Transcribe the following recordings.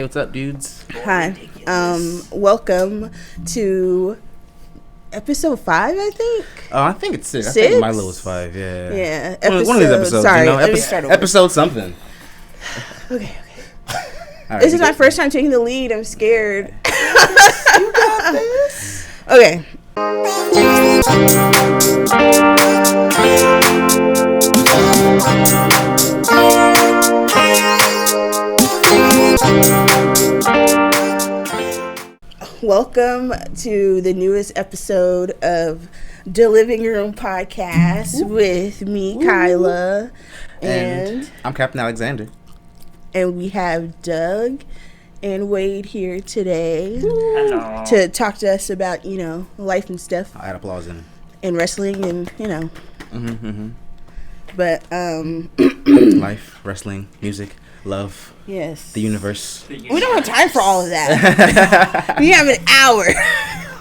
What's up, dudes? Hi. Welcome to episode 5, I think. Oh, I think it's 6. I 6? think Milo was 5, yeah. Yeah. One of these episodes, sorry, you know? let me start over. Episode something. Okay. Right, This is my first time taking the lead. I'm scared. You got this. Okay. Welcome to the newest episode of the Living Room podcast with me, Kyla, And I'm Captain Alexander. and we have Doug and Wade here today Hello. to talk to us about, life and stuff I had applause in. and wrestling and, Mm-hmm. but, Life, wrestling, music, love, yes. the universe. We don't have time for all of that. We have an hour.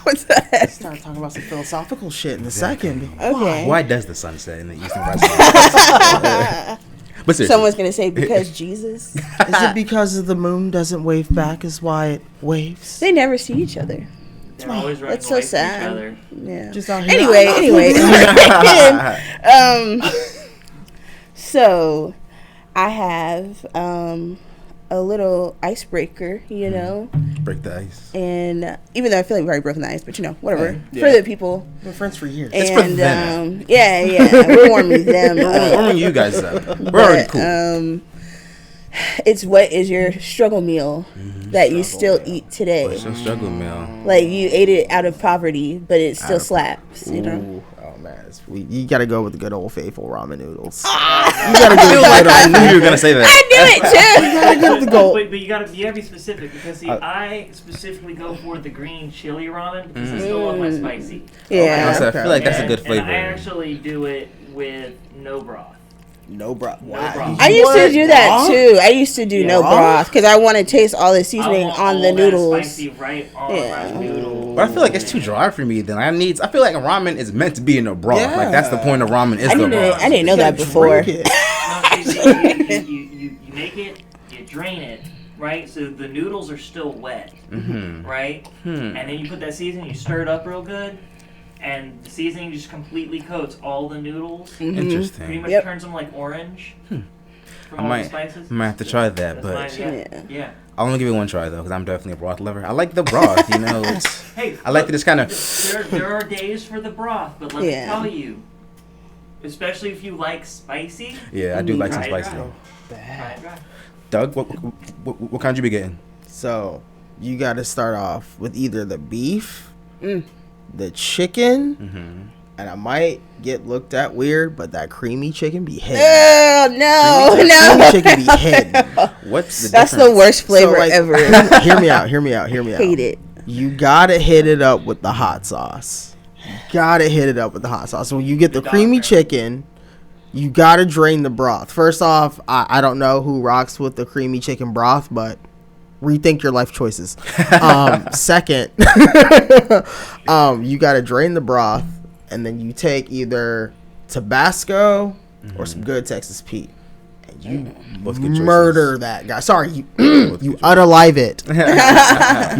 What's that? Start talking about some philosophical shit in a second. Okay. Why does the sun set in the eastern horizon? But seriously. Someone's going to say because Jesus. Is it because the moon doesn't wave back is why it waves? They never see each other. They're always running That's so away from each sad. other. Yeah. Just out here. Anyway. So I have a little icebreaker, Break the ice. and even though I feel like we've already broken the ice, but whatever. Yeah. For the people. We're friends for years. It's for And them. we're warming them We're warming you guys up. We're already cool. It's what is your struggle meal that you still eat today? What's your struggle meal? Like you ate it out of poverty, but it still Out of- slaps, Ooh, oh man, you gotta go with the good old faithful ramen noodles. Ah! You gotta give I the knew you were gonna say that. I knew it too. You gotta give the gold. But you gotta be specific because see, I specifically go for the green chili ramen because I still love my spicy. Yeah. I feel like that's a good And flavor. I actually do it with no broth. No, bro. No broth. I used to do that Raw? too. I used to do no Raw? broth because I want to taste all the seasoning I want on all the that noodles. Spicy right on Yeah. my noodle. But I feel like it's too dry for me. Then I feel like ramen is meant to be in a broth. Yeah. Like that's the point of ramen is I the didn't, broth. I didn't know that before. Drink it. No, see, you make it, you drain it, right? So the noodles are still wet, right? And then you put that seasoning, you stir it up real good, and the seasoning just completely coats all the noodles. Pretty Interesting. much Yep. turns them like orange from I all might, the spices. might have to try that, That's but mine, Yeah. yeah. I'll only give it one try though, because I'm definitely a broth lover. I like the broth, It's, Hey, I like that it's kind of. there are days for the broth, but let Yeah. me tell you, especially if you like spicy, Yeah, I do like some Try it spicy dry. though. try it dry. Doug, what kind you be getting? So you gotta start off with either the beef, the chicken, and I might get looked at weird, but that creamy chicken be hidden. Oh no, Creamy no! chicken be hidden. What's the That's the difference? worst flavor So, like, ever. hear me out. Hate it. You gotta hit it up with the hot sauce. You gotta hit it up with the hot sauce. So when you get the creamy chicken, you gotta drain the broth. First off, I don't know who rocks with the creamy chicken broth, but rethink your life choices. Second, you gotta drain the broth, and then you take either Tabasco or some good Texas Pete. You Both good choices. murder that guy. Sorry, you Both you good unalive it. You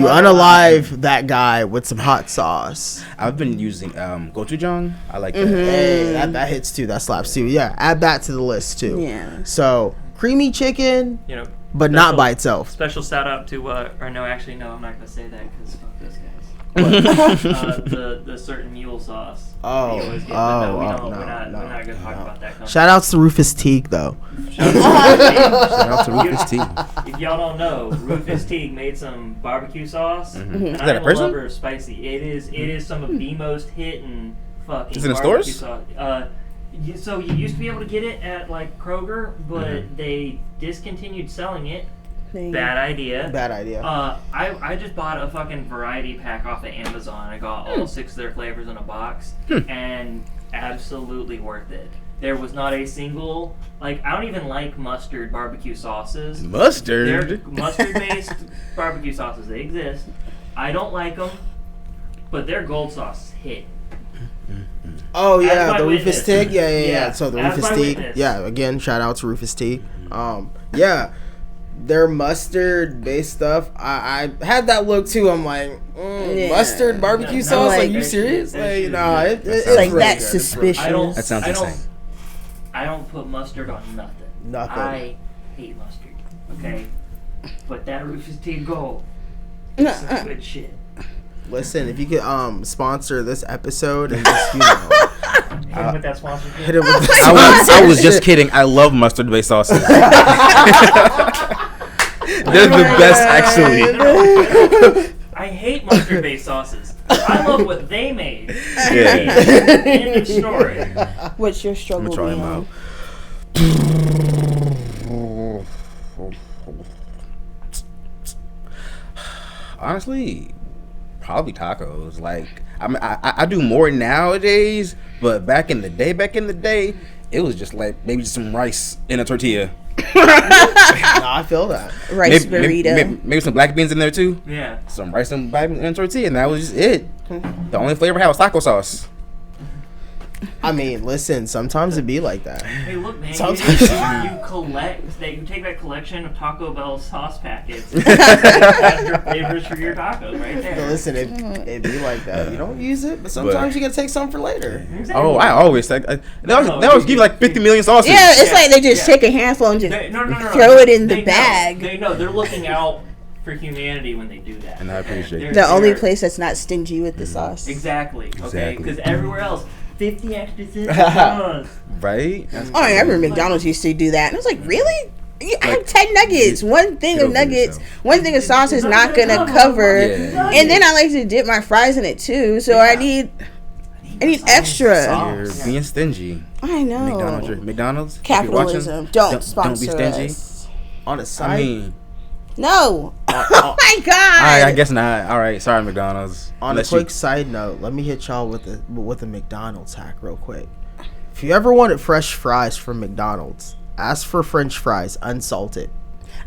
unalive that guy with some hot sauce. I've been using gochujang. I like that. Hey, that hits too. That slaps too. Yeah, add that to the list too. Yeah. So creamy chicken, You know, but not by itself. special shout out to, or no, actually, no, I'm not gonna say that because fuck those guys. The certain mule sauce. Oh, We always get, but no, oh, we oh, don't, no, we're not gonna talk no. about that. Company. Shout outs to Rufus Teague though. Shout Shout out to Rufus T. If y'all don't know, Rufus Teague made some barbecue sauce. And Is that I a am person? lover of spicy. It is some of the most hitting fucking. Is it in barbecue stores? Sauce. So you used to be able to get it at like Kroger, but they discontinued selling it. Bad idea. Bad idea. I just bought a fucking variety pack off of Amazon. I got all 6 of their flavors in a box, and absolutely worth it. There was not a single, I don't even like mustard barbecue sauces. They're Mustard. mustard-based barbecue sauces. They exist. I don't like them, but their gold sauce hit. Oh As yeah, my the witness. Rufus Teague. Yeah. Yeah. So the As Rufus my Teague. witness. Yeah. Again, shout out to Rufus Teague. Yeah. their mustard-based stuff, I had that look too. I'm like, mustard barbecue sauce? Like, you serious? Like, no, it's like really that's good. suspicious. That sounds insane. I don't put mustard on nothing. I hate mustard. Okay, but that Rufus T. Gold is some good shit. Listen, if you could sponsor this episode and just Hit him with that sponsorship. hit it with I was just kidding. I love mustard-based sauces. They're the best, actually. I hate mustard-based sauces. I love what they made. Yeah. End of story. What's your struggle? I'm gonna try them out. Honestly, probably tacos. Like, I do more nowadays, but back in the day, it was just like maybe just some rice in a tortilla. I feel that. Rice burrito. Maybe some black beans in there too. Yeah. Some rice and black beans in a tortilla, and that was just it. The only flavor I had was taco sauce. I mean, listen, sometimes it be like that. Hey, look, man. Sometimes- You collect that. You take that collection of Taco Bell sauce packets. And add your flavors for your tacos right there. Listen, it be like that. You don't use it, but sometimes you gotta take some for later. Exactly. Oh, I always like they always give you like 50 million sauces. Yeah, it's Yeah, like they just yeah. take a handful and just No. throw it in the They know. bag. They know. They're looking out for humanity when they do that. And I appreciate They're- it. The only they're- place that's not stingy with the sauce. Exactly. Okay. Exactly. Because everywhere else, 50 extra cents of sauce. Right? Oh, I remember McDonald's used to do that, and I was like, really? I have 10 nuggets. One thing get of over nuggets, yourself. one thing of sauce is not gonna cover. Yeah. And then I like to dip my fries in it too, so I need extra. You're being stingy. I know. McDonald's. Capitalism. If you're watching, Don't sponsor Don't be stingy. us. On a side, I mean, No. Oh my god. I guess not. All right, sorry, McDonald's. on a Unless quick side note, let me hit y'all with a McDonald's hack real quick. If you ever wanted fresh fries from McDonald's, ask for French fries unsalted,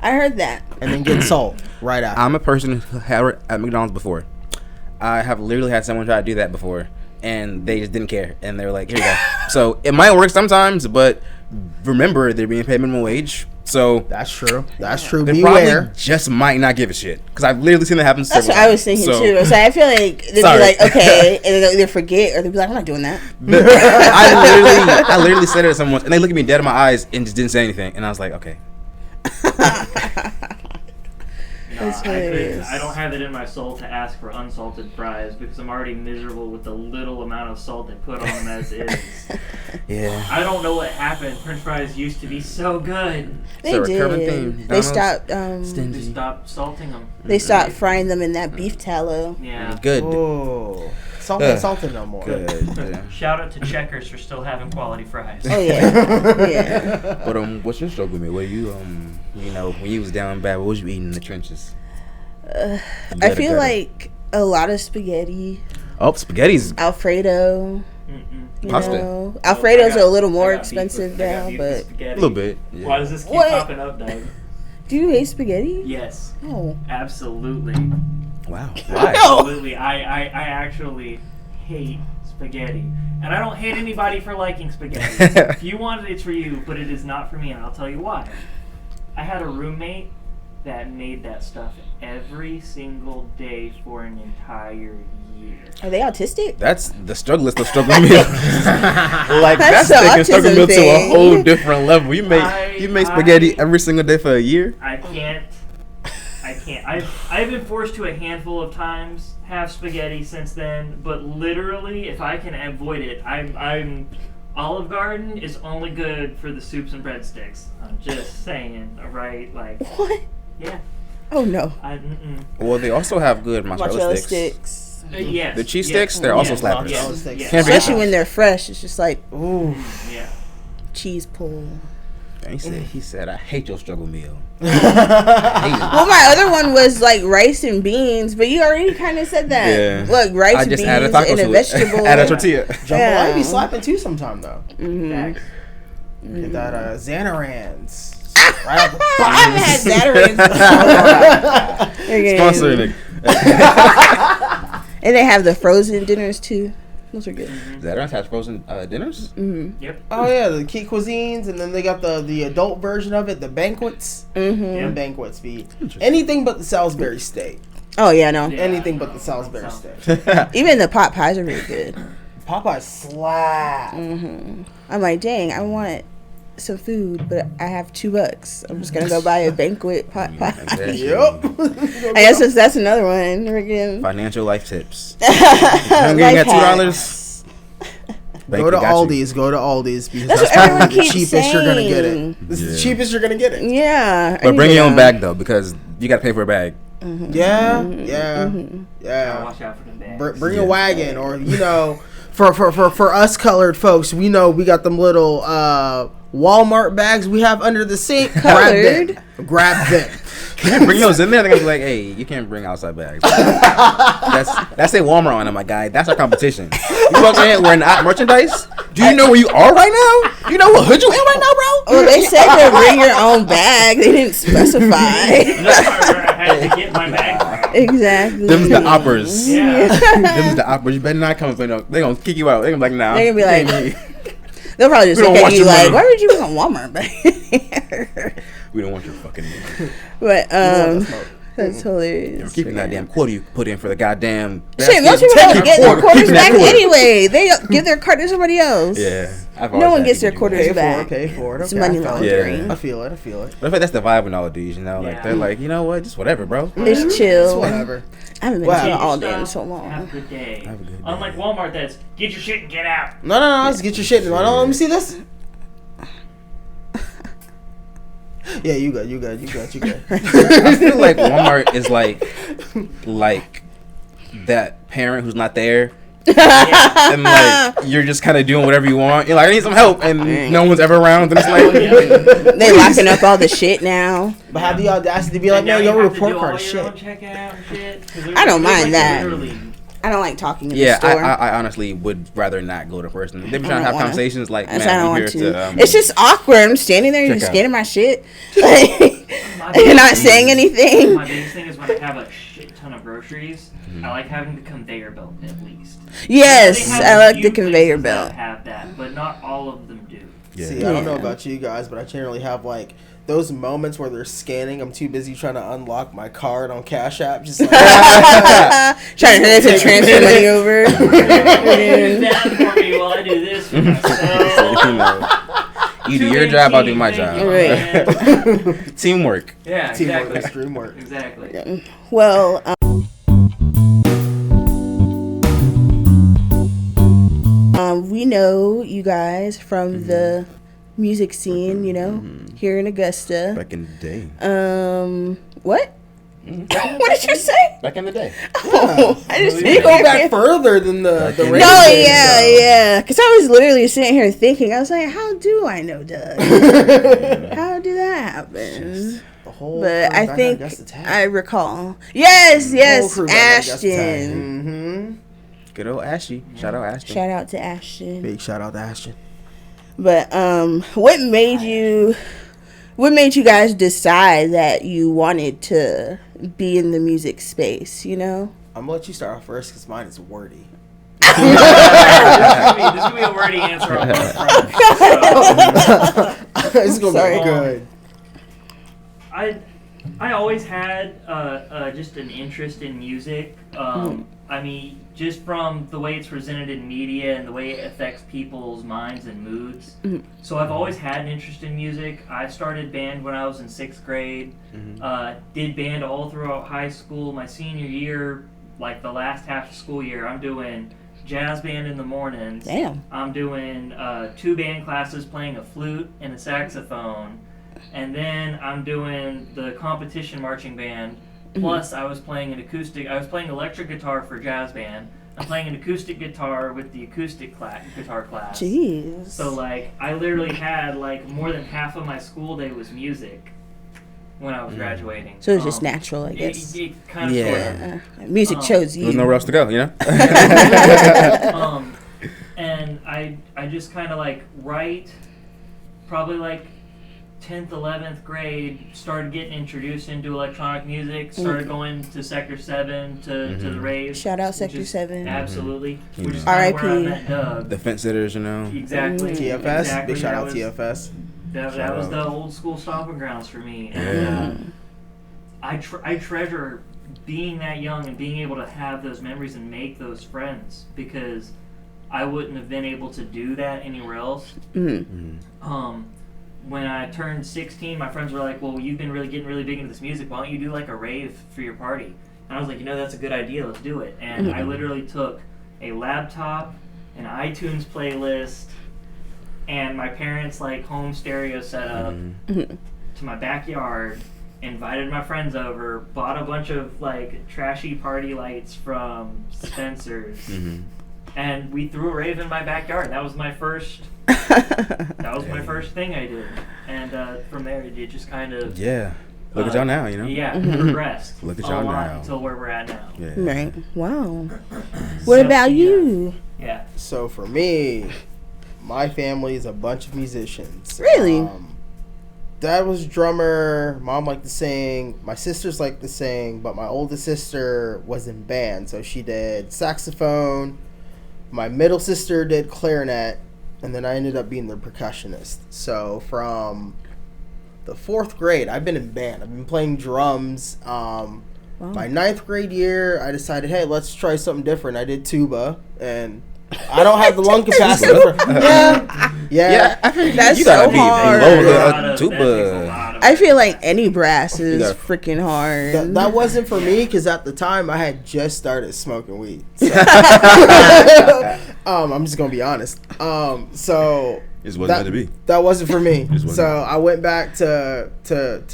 I heard that. and then get salt right after. I'm a person who had it at McDonald's before. I have literally had someone try to do that before, and they just didn't care, and they were like, "Here you go." So it might work sometimes, but remember they're being paid minimum wage, so That's true. That's true. they Beware. probably just might not give a shit. Because I've literally seen that happen. That's what several I was thinking times. too. So I feel like they'd Sorry. be like, okay, and they'll either forget or they'll be like, I'm not doing that. I literally said it to someone, and they looked at me dead in my eyes and just didn't say anything, and I was like, okay. That's I hilarious. don't have it in my soul to ask for unsalted fries because I'm already miserable with the little amount of salt they put on them as is. Yeah. I don't know what happened. French fries used to be so good. They So recurring did. theme, They McDonald's, stopped. They Stingy. stopped salting them. They stopped frying them in that beef tallow. Yeah. Good. Oh, salt ain't salted no more. Good. Yeah. Shout out to Checkers for still having quality fries. Oh yeah, yeah. But what's your struggle with me? What you when you was down bad, what was you eating in the trenches? I feel like a lot of spaghetti, spaghetti's Alfredo. Mm-mm. You Pasta. know, Alfredo's a little more I got beef with- expensive I got now, beef with but spaghetti. a little bit. Yeah. Why does this keep What? popping up, Doug? do you hate spaghetti? Yes, Oh, absolutely. Wow. Why? Absolutely. I actually hate spaghetti. And I don't hate anybody for liking spaghetti. If you want it, it's for you, but it is not for me, and I'll tell you why. I had a roommate that made that stuff every single day for an entire year. are they autistic? That's the struggle is the struggle meal. Like That's that's the taking struggle autism meal to a thing. whole different level. You make spaghetti I- every single day for a year. I can't. I've been forced to a handful of times have spaghetti since then, but literally, if I can avoid it, I'm Olive Garden is only good for the soups and breadsticks. I'm just saying, alright? Like, What? yeah. Oh no. Well, they also have good mozzarella Mozzarella sticks. sticks. Yes. The cheese yes, sticks, they're also yes, slappers. Yes, Can't yes. forget Especially when they're fresh, it's just like Ooh. Yeah. cheese pull. He said, I hate your struggle meal. Well, my other one was like rice and beans, but you already kind of said that. Yeah. Look, rice, I just beans, added a taco and a to it. vegetable. Add a tortilla. Jambalaya be slapping too sometime though. Mhm. Facts. Get that Xanarans. Right out the I haven't had Zatarans before. Okay. Sponsoring it. And they have the frozen dinners too. Those are good. Veterans has frozen dinners. Mm-hmm. Yep. Oh yeah, the key cuisines, and then they got the adult version of it, the banquets. Mm-hmm. And banquets be anything but the Salisbury steak. Oh yeah, no. Yeah, Anything no, but the Salisbury steak. Even the pot pies are really good. Popeye slap. Mm-hmm. I'm like, dang, I want some food, but I have $2. I'm just gonna go buy a banquet pot pie. Yep. I guess that's another one. Again. Financial life tips. You got $2. Go to Aldi's. Go to Aldi's because That's that's what probably everyone the keeps cheapest you're gonna get saying. it. This is the cheapest you're gonna get it. Yeah. But bring your own bag though, because you got to pay for a bag. Mm-hmm. Yeah, Mm-hmm. yeah, Mm-hmm. yeah. Watch out for them bags. Bring a wagon, or for us colored folks, we know we got them little Walmart bags we have under the sink. Colored? Grab them. Can you bring those in there? They're gonna be like, "Hey, you can't bring outside bags." That's a Walmart on them, my guy. That's our competition. You walk in wearing merchandise. Do you know where you are right now? You know what hood you in right now, bro? Well, they said to bring your own bag. They didn't specify. That's where I had to get my bag from. Exactly. Them's the oppers. Yeah. Them's the oppers. You better not come. They're gonna kick you out. They're gonna be like, "Nah." They're gonna be like, They'll probably just We don't look at want you your like, money. why would you bring a Walmart bag? "We don't want your fucking money. But Smoke. that's hilarious. You're keeping that damn quarter you put in for the goddamn." Shit, most people Take don't your get their quarter. quarters Keeping that back quarter. anyway. They give their card to somebody else. Yeah. No one gets their quarters Pay back. for it. It's Okay, money I feel it. laundering. I feel it. But I think that's the vibe with all of these, you know? Like, Yeah. they're like, you know what? Just whatever, bro. It's It's chill. whatever. I haven't been Wow. to Get an your all day in stuff, so long. Have a good day. Have a good day. Unlike Walmart, that's get your shit and get out. No. Let's get your shit. No, let me see this. Yeah, you good. I feel like Walmart is like that parent who's not there. And like you're just kind of doing whatever you want. You're like, I need some help, and no one's ever around. And it's like, They locking up all the shit now. But have the audacity to be like, And now man, you your have to report do card all is your own shit. checkout and shit, 'cause I don't they're mind that. literally- I don't like talking in yeah, the store. I honestly would rather not go to person. They be I trying to don't have wanna. conversations like, That's man, why I don't I'm want here to. to. It's just awkward. I'm standing there, check just out. scanning my shit. You're not saying anything. My biggest thing is when I have a shit ton of groceries, I like having the conveyor belt at least. Yes, They have I a like few the conveyor places that belt. have that, but not all of them do. Yeah. See, I don't know Yeah. about you guys, but I generally have like those moments where they're scanning. I'm too busy trying to unlock my card on Cash App. Just like, Trying to transfer money over. Do that for me while I do this for myself. You know, you do your job, I'll do my job. Right. Teamwork. Yeah, teamwork, exactly. extreme work. Exactly. Well, we know you guys from the music scene, you know, here in Augusta. Back in the day. What? What did you say? Back in the day. Oh, I just You go back further than the in the radio. No, day, yeah. Because I was literally sitting here thinking, I was like, how do I know Doug? How did that happen? The whole But crew I back think in Augusta Tech. I recall. Yes, yes, Whole crew back in Augusta Tech. Ashton. Mm-hmm. Good old Ashy. Shout out Ashton. Shout out to Ashton. Big shout out to Ashton. But what made you guys decide that you wanted to be in the music space, you know? I'm gonna let you start off first because mine is wordy. This could be a wordy answer on both fronts. It's gonna Sorry. be good. I always had just an interest in music. I mean, just from the way it's presented in media and the way it affects people's minds and moods. So I've always had an interest in music. I started band when I was in 6th grade. Did band all throughout high school. My senior year, like the last half of school year, I'm doing jazz band in the mornings. Damn. I'm doing 2 band classes, playing a flute and a saxophone. And then I'm doing the competition marching band. Plus, I was playing electric guitar for jazz band. I'm playing an acoustic guitar with the acoustic guitar class. Jeez. So, like, I literally had, like, more than half of my school day was music when I was graduating. So it's just natural, I guess. It kind of Yeah. Music chose you. There's nowhere else to go, you know? And I just kind of, like, write probably, like, 10th, 11th grade, started getting introduced into electronic music, started going to Sector 7 to the raves. Shout out which Sector is- 7. Absolutely. Mhm. Which is kind of where I R.I.P. met Doug. The fence sitters, Exactly. TFS. Exactly. Big shout out was- TFS. That Shout was out. the old school stomping grounds for me. Yeah. And I treasure being that young and being able to have those memories and make those friends, because I wouldn't have been able to do that anywhere else. When I turned 16, my friends were like, well, you've been getting really big into this music. Why don't you do like a rave for your party? And I was like, that's a good idea. Let's do it. And I literally took a laptop, an iTunes playlist, and my parents' like home stereo setup to my backyard, invited my friends over, bought a bunch of like trashy party lights from Spencer's, and we threw a rave in my backyard. That was my first. That was my first thing I did, and from there it just kind of Look at y'all now, Yeah, progressed. Look at a y'all lot now. until where we're at now. Yeah. Right. Wow. What about you? Yeah. So for me, my family is a bunch of musicians. Really? Dad was a drummer. Mom liked to sing. My sisters liked to sing, but my oldest sister was in band, so she did saxophone. My middle sister did clarinet, and then I ended up being the percussionist. So from the 4th grade, I've been in band. I've been playing drums. My 9th grade year, I decided, hey, let's try something different. I did tuba, and I don't have the lung capacity for. Yeah. I feel That's you gotta so be hard. low tuba. I feel like any brass is gotta- freaking hard. That wasn't for me because at the time I had just started smoking weed. So. I'm just gonna be honest. So Just wasn't meant to be. That wasn't for me. Just wasn't. So I went back to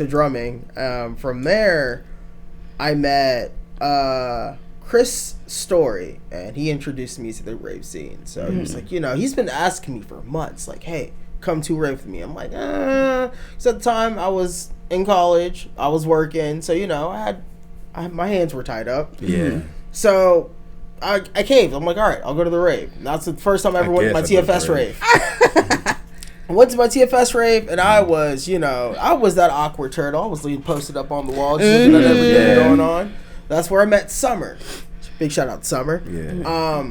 drumming. From there, I met Chris Story, and he introduced me to the rave scene. So he was like, he's been asking me for months, like, hey, come to rave with me. I'm like, because at the time I was in college, I was working, so I had my hands were tied up. Yeah. So I caved. I'm like, all right, I'll go to the rave. And that's the first time I ever went to my TFS rave. I went to my TFS rave, and I was that awkward turtle. I was posted up on the wall, just looking at everything going on. That's where I met Summer. Big shout out to Summer. Yeah.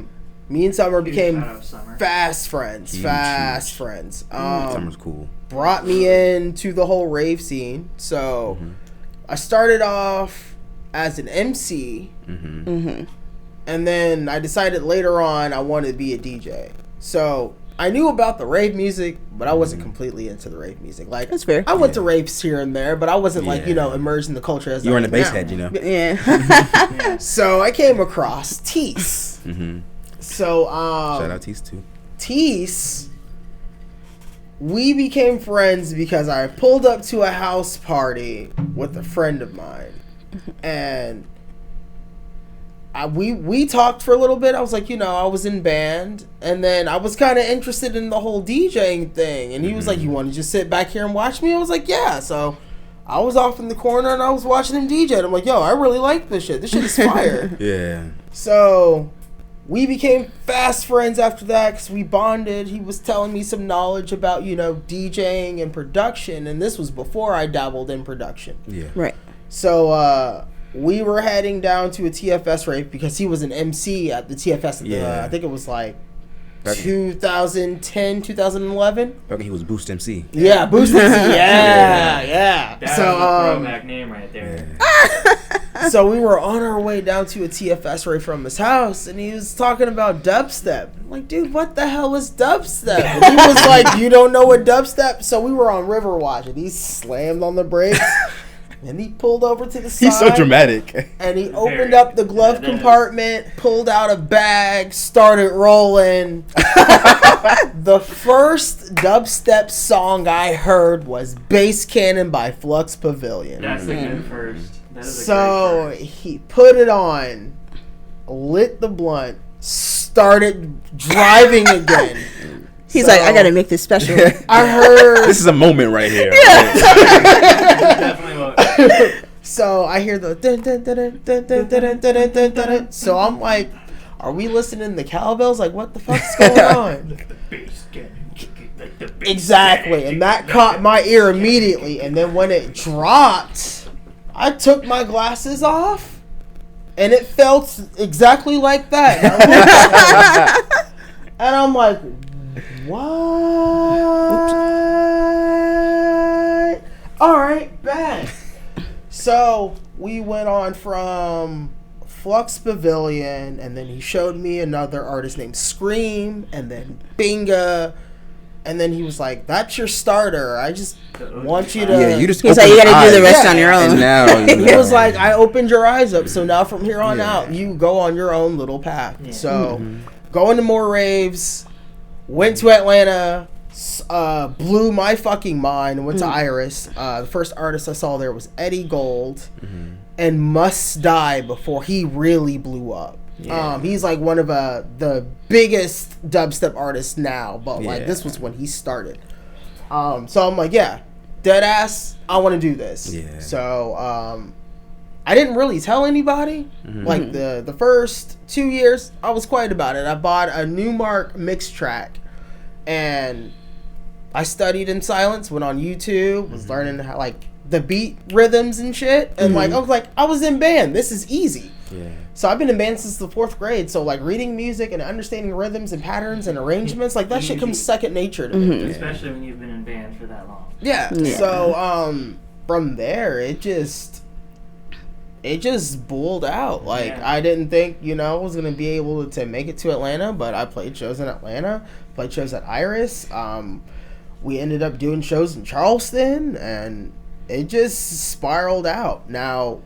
Me and Summer became Shout out Summer. fast friends. Huge, Fast huge. friends. Summer's cool. Brought me into the whole rave scene. So I started off as an MC, and then I decided later on I wanted to be a DJ. So I knew about the rave music, but I wasn't completely into the rave music. Like, That's fair. I went to raves here and there, but I wasn't immersed in the culture as You were I in the am bass now. head, Yeah. So I came across Tease. So Shout out Tease too. Tease, we became friends because I pulled up to a house party with a friend of mine, and we talked for a little bit. I was like, I was in band, and then I was kind of interested in the whole DJing thing, and he was like, you want to just sit back here and watch me? I was like, yeah. So I was off in the corner, and I was watching him DJ, and I'm like, yo, I really like this shit. This shit is fire. Yeah. So we became fast friends after that because we bonded. He was telling me some knowledge about, DJing and production, and this was before I dabbled in production. Yeah. Right. So we were heading down to a TFS rave because he was an MC at the TFS. I think it was like 2010, 2011. Back when he was Boost MC. Yeah, Boost MC. Yeah. That So was a throwback name right there. so we were on our way down to a TFS rave from his house, and he was talking about dubstep. I'm like, dude, what the hell is dubstep? And he was like, you don't know what dubstep? So we were on Riverwatch, and he slammed on the brakes, and he pulled over to the side. He's so dramatic. And he opened up the glove compartment, pulled out a bag, started rolling. The first dubstep song I heard was Bass Cannon by Flux Pavilion. That's a good first. That is a So great first. he put it on, lit the blunt, started driving again. He's So, like, I gotta make this special. I heard. This is a moment right here. Definitely won't. So I hear the dun, dun, dun, dun, dun, dun, dun, dun, dun, dun, dun. So I'm like, are we listening to cowbells? Like, what the fuck's going on? The bass cannon, kick it like the big Exactly, stage. and that caught my ear immediately. And then when it dropped, I took my glasses off, and it felt exactly like that. And I'm like, what? All right, bad. So we went on from Flux Pavilion, and then he showed me another artist named Scream, and then Binga, and then he was like, "That's your starter. I just want you to." Yeah, you just. He's like, you opened gotta do the eyes. rest Yeah. on your own. And now, It was like, I opened your eyes up, so now from here on Yeah. out, you go on your own little path. Yeah. So, going to more raves, went to Atlanta, blew my fucking mind, went to Iris. The first artist I saw there was Eddie Gold, and Must Die before he really blew up. Yeah. He's like one of the biggest dubstep artists now, but like Yeah. this was when he started. So I'm like, yeah, dead ass, I want to do this. Yeah. So I didn't really tell anybody. Like the first 2 years, I was quiet about it. I bought a Newmark mix track, and I studied in silence. Went on YouTube, was learning how like the beat rhythms and shit, and like I was in band. This is easy. Yeah. So I've been in band since the 4th grade. So like reading music and understanding rhythms and patterns and arrangements, like that shit comes second nature to me. Especially when you've been in band for that long. Yeah. Yeah. So from there it just bulled out. Like Yeah. I didn't think, I was gonna be able to make it to Atlanta, but I played shows in Atlanta, played shows at Iris. We ended up doing shows in Charleston, and it just spiraled out. Now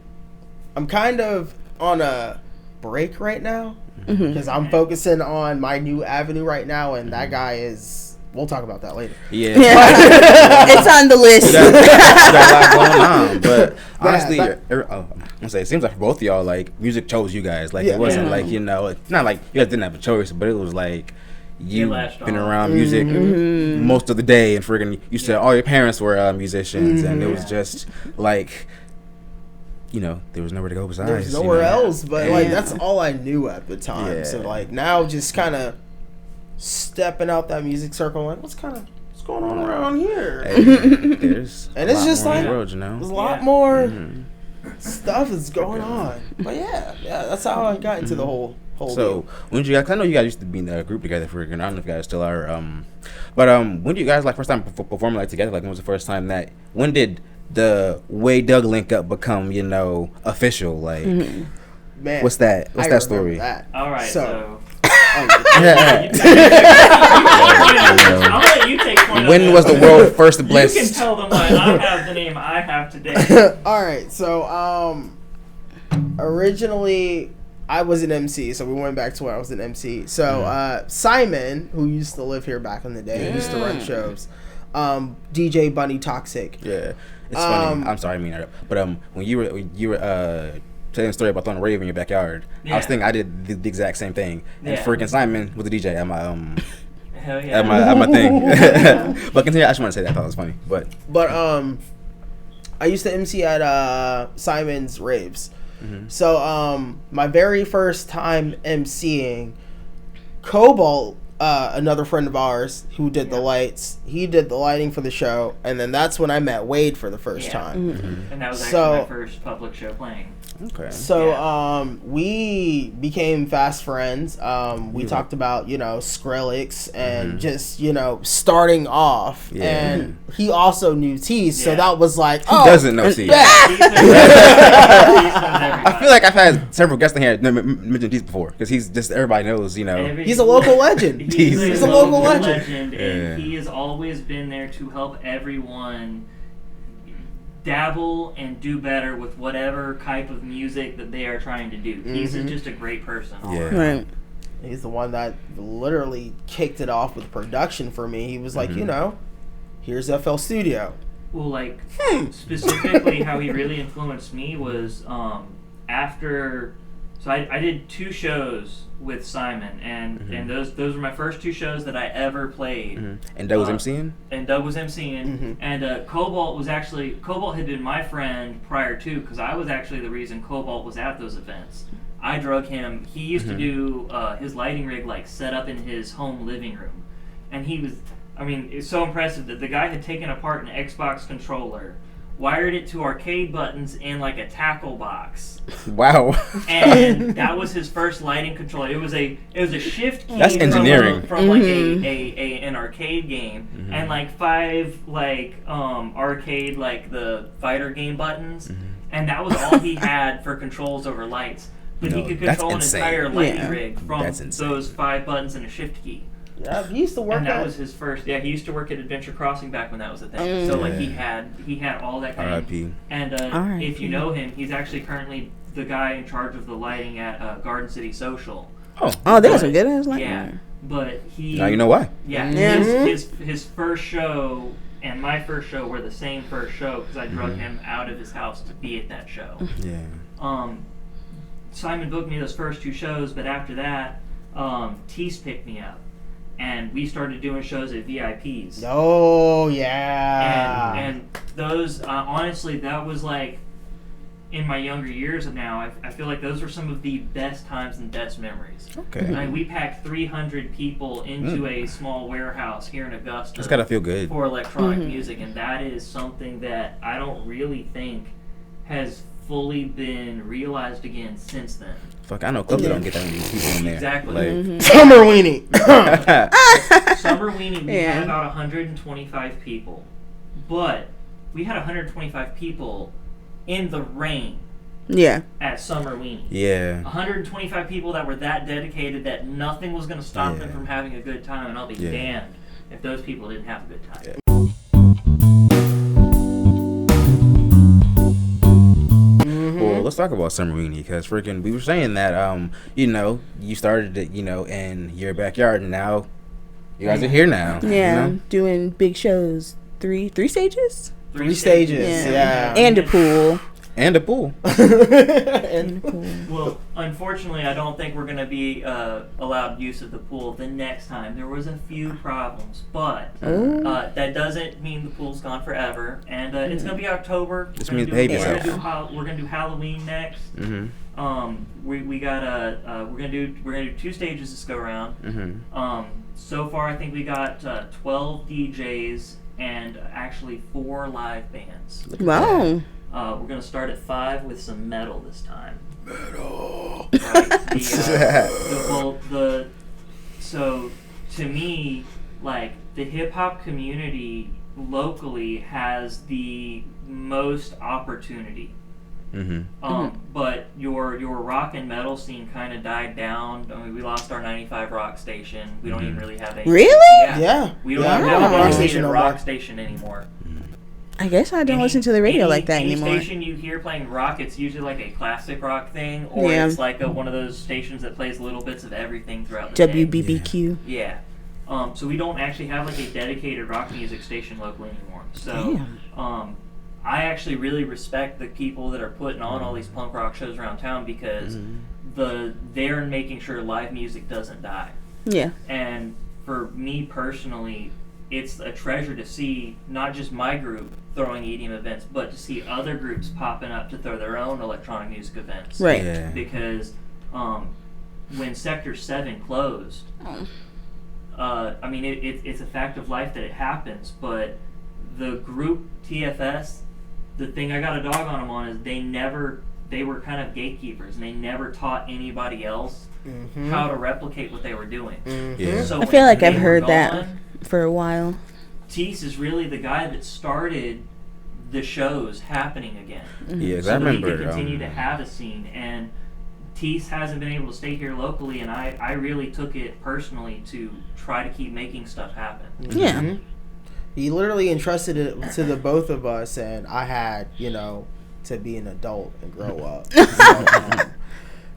I'm kind of on a break right now because I'm focusing on my new avenue right now, and that guy is. We'll talk about that later. Yeah. It's on the list. You got a lot going on, but honestly, that- I'm gonna say it seems like for both of y'all, like music chose you guys. Like Yeah. it wasn't Yeah. like it's not like you guys didn't have a choice, but it was like you've latched been on. around music most of the day, and friggin' you said all your parents were musicians, and it was just like. There was nowhere to go besides. There's nowhere else, but like Yeah. that's all I knew at the time. Yeah. So like now, just kind of stepping out that music circle, like what's going on around here? Hey, there's And a it's lot just more in like- the world, There's a Yeah. lot more stuff is going on. But yeah, that's how I got into the whole So deal. when did you guys? 'Cause I know you guys used to be in a group together for. I don't know if you guys still are. But when did you guys like first time performing like together? Like when was the first time that? When did the Way Doug link up become official? Like Man, what's that? I What's that remember story? that. All right, so. Yeah. I'll let you take point on When that. was the world first You can blessed? tell them why I have the name I have today. All right, so originally I was an MC, so we went back to when I was an MC. So Simon, who used to live here back in the day, used to run shows. DJ Bunny Toxic. Yeah, it's funny. I'm sorry, I mean that. But when you were telling a story about throwing a rave in your backyard, I was Yeah. thinking I did the exact same thing. And Yeah. freaking Simon was the DJ at my Hell yeah. at my thing. But continue. I just want to say that. I thought it was funny. But I used to MC at Simon's raves. So my very first time MCing, Cobalt, another friend of ours who did the lights, he did the lighting for the show, and then that's when I met Wade for the first Yeah. time. And that was actually So- my first public show playing. okay. So we became fast friends. We talked about Skrillex and just starting off. Yeah. And he also knew Tease, so Yeah. that was like, Who oh, doesn't know T? I feel like I've had several guests in here that mentioned Tease before because he's just everybody knows. he's a local legend. He's a local legend. Yeah. And he has always been there to help everyone dabble and do better with whatever type of music that they are trying to do. He's just a great person. all Yeah. around. Right. He's the one that literally kicked it off with production for me. He was like, here's FL Studio. Well, like specifically, how he really influenced me was after. So I did 2 shows with Simon, and those were my first 2 shows that I ever played. And Doug was MCing. And Doug was MCing, and Cobalt had been my friend prior to, because I was actually the reason Cobalt was at those events. I drug him. He used to do his lighting rig like set up in his home living room, and he was. I mean, it's so impressive that the guy had taken apart an Xbox controller, wired it to arcade buttons in like a tackle box. Wow. And that was his first lighting controller. It was a shift key. That's engineering. From like an arcade game, and like 5 arcade like the fighter game buttons, and that was all he had for controls over lights. But he could control an entire lighting rig from those 5 buttons and a shift key. Yeah, he used to work. And that was his first. Yeah, he used to work at Adventure Crossing back when that was a thing. So like he had all that kind R.I.P. And if you know him, he's actually currently the guy in charge of the lighting at Garden City Social. Oh, there's some good ass lighting. Yeah, but he. Now you know why. Yeah, his first show and my first show were the same first show because I drug him out of his house to be at that show. Yeah. Simon booked me those first 2 shows, but after that, Tease picked me up. And we started doing shows at VIPs. Oh, yeah. And those, honestly, that was like, in my younger years of now, I feel like those were some of the best times and best memories. Okay. I mean, we packed 300 people into a small warehouse here in Augusta. It's gotta feel good. For electronic music, and that is something that I don't really think has fully been realized again since then. Fuck, I know clubs that don't get that many people in there. Exactly. Like, Summer Weenie. Summer Weenie, we had about 125 people. But we had 125 people in the rain. Yeah. At Summer Weenie. Yeah. 125 people that were that dedicated that nothing was going to stop them from having a good time, and I'll be damned if those people didn't have a good time. Yeah. Well, let's talk about Summer Weenie because freaking we were saying that you started it in your backyard and now you guys are here now. Yeah, doing big shows. 3 stages? 3 stages. Yeah. And a pool. And a pool. Well, unfortunately, I don't think we're going to be allowed use of the pool the next time. There was a few problems, but that doesn't mean the pool's gone forever. And it's going to be October. This means behave yourself. We're going to do Halloween next. Mm-hmm. We're going to do 2 stages this go around. Mm-hmm. So far, I think we got 12 DJs and actually 4 live bands. Wow. We're going to start at 5 with some metal this time. Metal. Right? So to me, like, the hip-hop community locally has the most opportunity. Mm-hmm. But your rock and metal scene kind of died down. I mean, we lost our 95 rock station. We don't even really have a... Really? Yeah. We don't have a rock station anymore. I guess I don't listen to the radio like that any anymore. Any station you hear playing rock, it's usually like a classic rock thing, or it's like one of those stations that plays little bits of everything throughout the day. WBBQ. Yeah. So we don't actually have like a dedicated rock music station locally anymore. So I actually really respect the people that are putting on all these punk rock shows around town because they're making sure live music doesn't die. Yeah. And for me personally, it's a treasure to see not just my group throwing EDM events, but to see other groups popping up to throw their own electronic music events. Right. Yeah. Because when Sector 7 closed, I mean, it's a fact of life that it happens, but the group TFS, the thing I got a dog on them on is they were kind of gatekeepers, and they never taught anybody else how to replicate what they were doing. Yeah. So I feel like I've heard that for a while. Tease is really the guy that started the shows happening again. Yeah, so I remember. We could continue to have a scene, and Tease hasn't been able to stay here locally, and I really took it personally to try to keep making stuff happen. Yeah. He literally entrusted it to the both of us, and I had, to be an adult and grow up. So,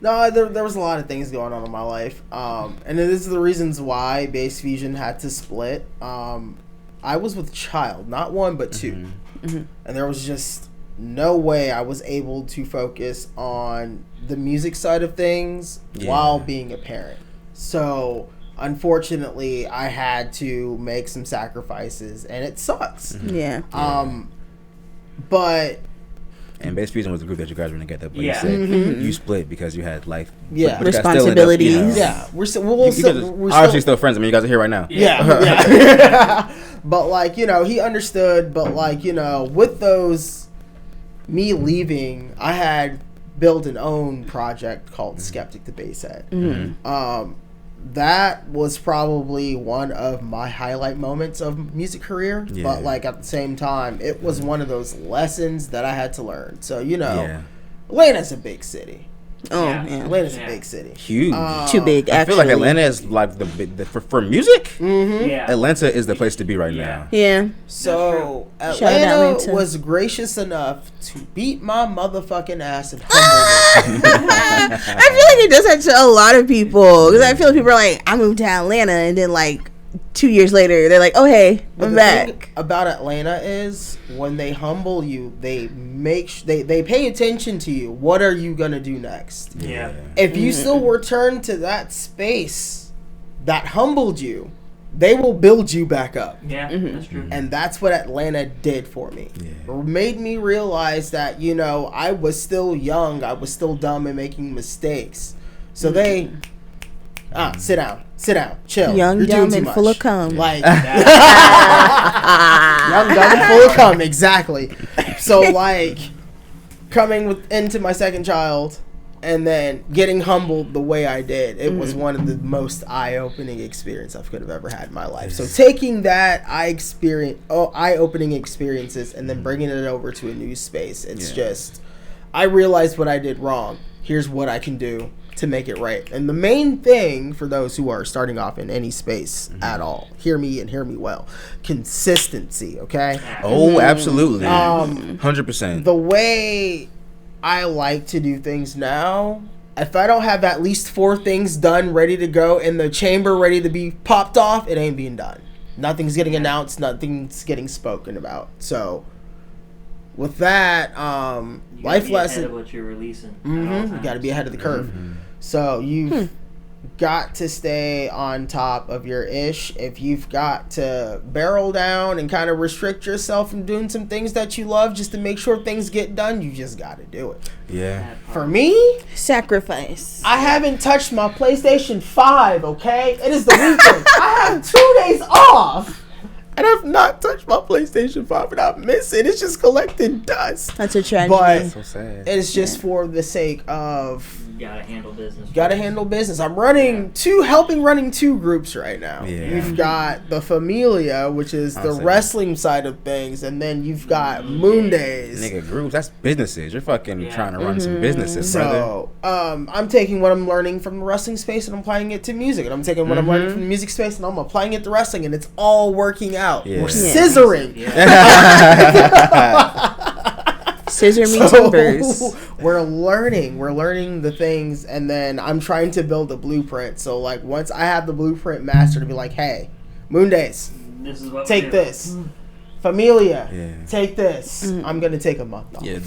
no, there was a lot of things going on in my life, and this is the reasons why Bass Fusion had to split. I was with Child, not 1 but 2, and there was just no way I was able to focus on the music side of things while being a parent. So unfortunately, I had to make some sacrifices, and it sucks. Yeah. But And Base Fusion was the group that you guys were together, but Yeah. you said you split because you had life. Yeah. but you guys still ended up, Responsibilities. Yeah, we're still we're obviously still friends. I mean, you guys are here right now. Yeah. But like, you know, he understood, but like, you know, with those me leaving, I had built an own project called Skeptic the Basshead. That was probably one of my highlight moments of music career, but like at the same time, it was one of those lessons that I had to learn. So, you know, Atlanta's a big city. Oh, Yeah. yeah. Atlanta's a big city. Huge. Too big, I feel actually. like Atlanta is like the for music. Yeah. Atlanta is the place to be right now. Yeah. So Shout out Atlanta Atlanta. was gracious enough to beat my motherfucking ass and humble me. I feel like it does that to a lot of people. Because I feel like people are like, I moved to Atlanta, and then like 2 years later, they're like, oh, hey, But I'm the back. thing about Atlanta is when they humble you, they they pay attention to you. What are you gonna do next? Yeah. If you still return to that space that humbled you, they will build you back up. Yeah, that's true. And that's what Atlanta did for me. Yeah. It made me realize that, you know, I was still young, I was still dumb and making mistakes. So they sit down, chill. Young, You're doing dumb, too and much. full of cum. Like young, dumb, and full of cum, exactly. So like coming into my second child and then getting humbled the way I did, it was one of the most eye-opening experience I could have ever had in my life. So taking that eye-opening experiences and then bringing it over to a new space, it's just, I realized what I did wrong. Here's what I can do to make it right. And the main thing for those who are starting off in any space at all, hear me and hear me well, consistency, okay? Oh, absolutely. 100%. The way I like to do things now, if I don't have at least 4 things done, ready to go in the chamber, ready to be popped off, it ain't being done. Nothing's getting announced, nothing's getting spoken about. So with that, You life gotta be lesson. ahead of what you're releasing. You got to be ahead of the curve. So you've got to stay on top of your ish. If you've got to barrel down and kind of restrict yourself from doing some things that you love just to make sure things get done, you just got to do it. Yeah. For me, Sacrifice. I haven't touched my PlayStation 5, okay? It is the weekend. I have 2 days off. And I've not touched my PlayStation 5 and I miss it. It's just collecting dust. That's a tragedy. But So sad. it's just for the sake of You gotta handle business. gotta handle business. I'm running running 2 groups right now. Yeah. You've got the Familia, which is the I'll say wrestling side of things, and then you've got Moon Days. Nigga, groups, that's businesses. You're fucking Yeah. trying to run some businesses, brother. So, I'm taking what I'm learning from the wrestling space and I'm applying it to music, and I'm taking what I'm learning from the music space and I'm applying it to wrestling, and it's all working out. Yeah. We're Yeah. scissoring. Scissor me So, timbers. we're learning the things, and then I'm trying to build a blueprint. So like once I have the blueprint mastered, to be like, hey, Moon Days, This is what take we do. this. Familia, Yeah. take this. I'm gonna take a month off. Yeah, Yeah.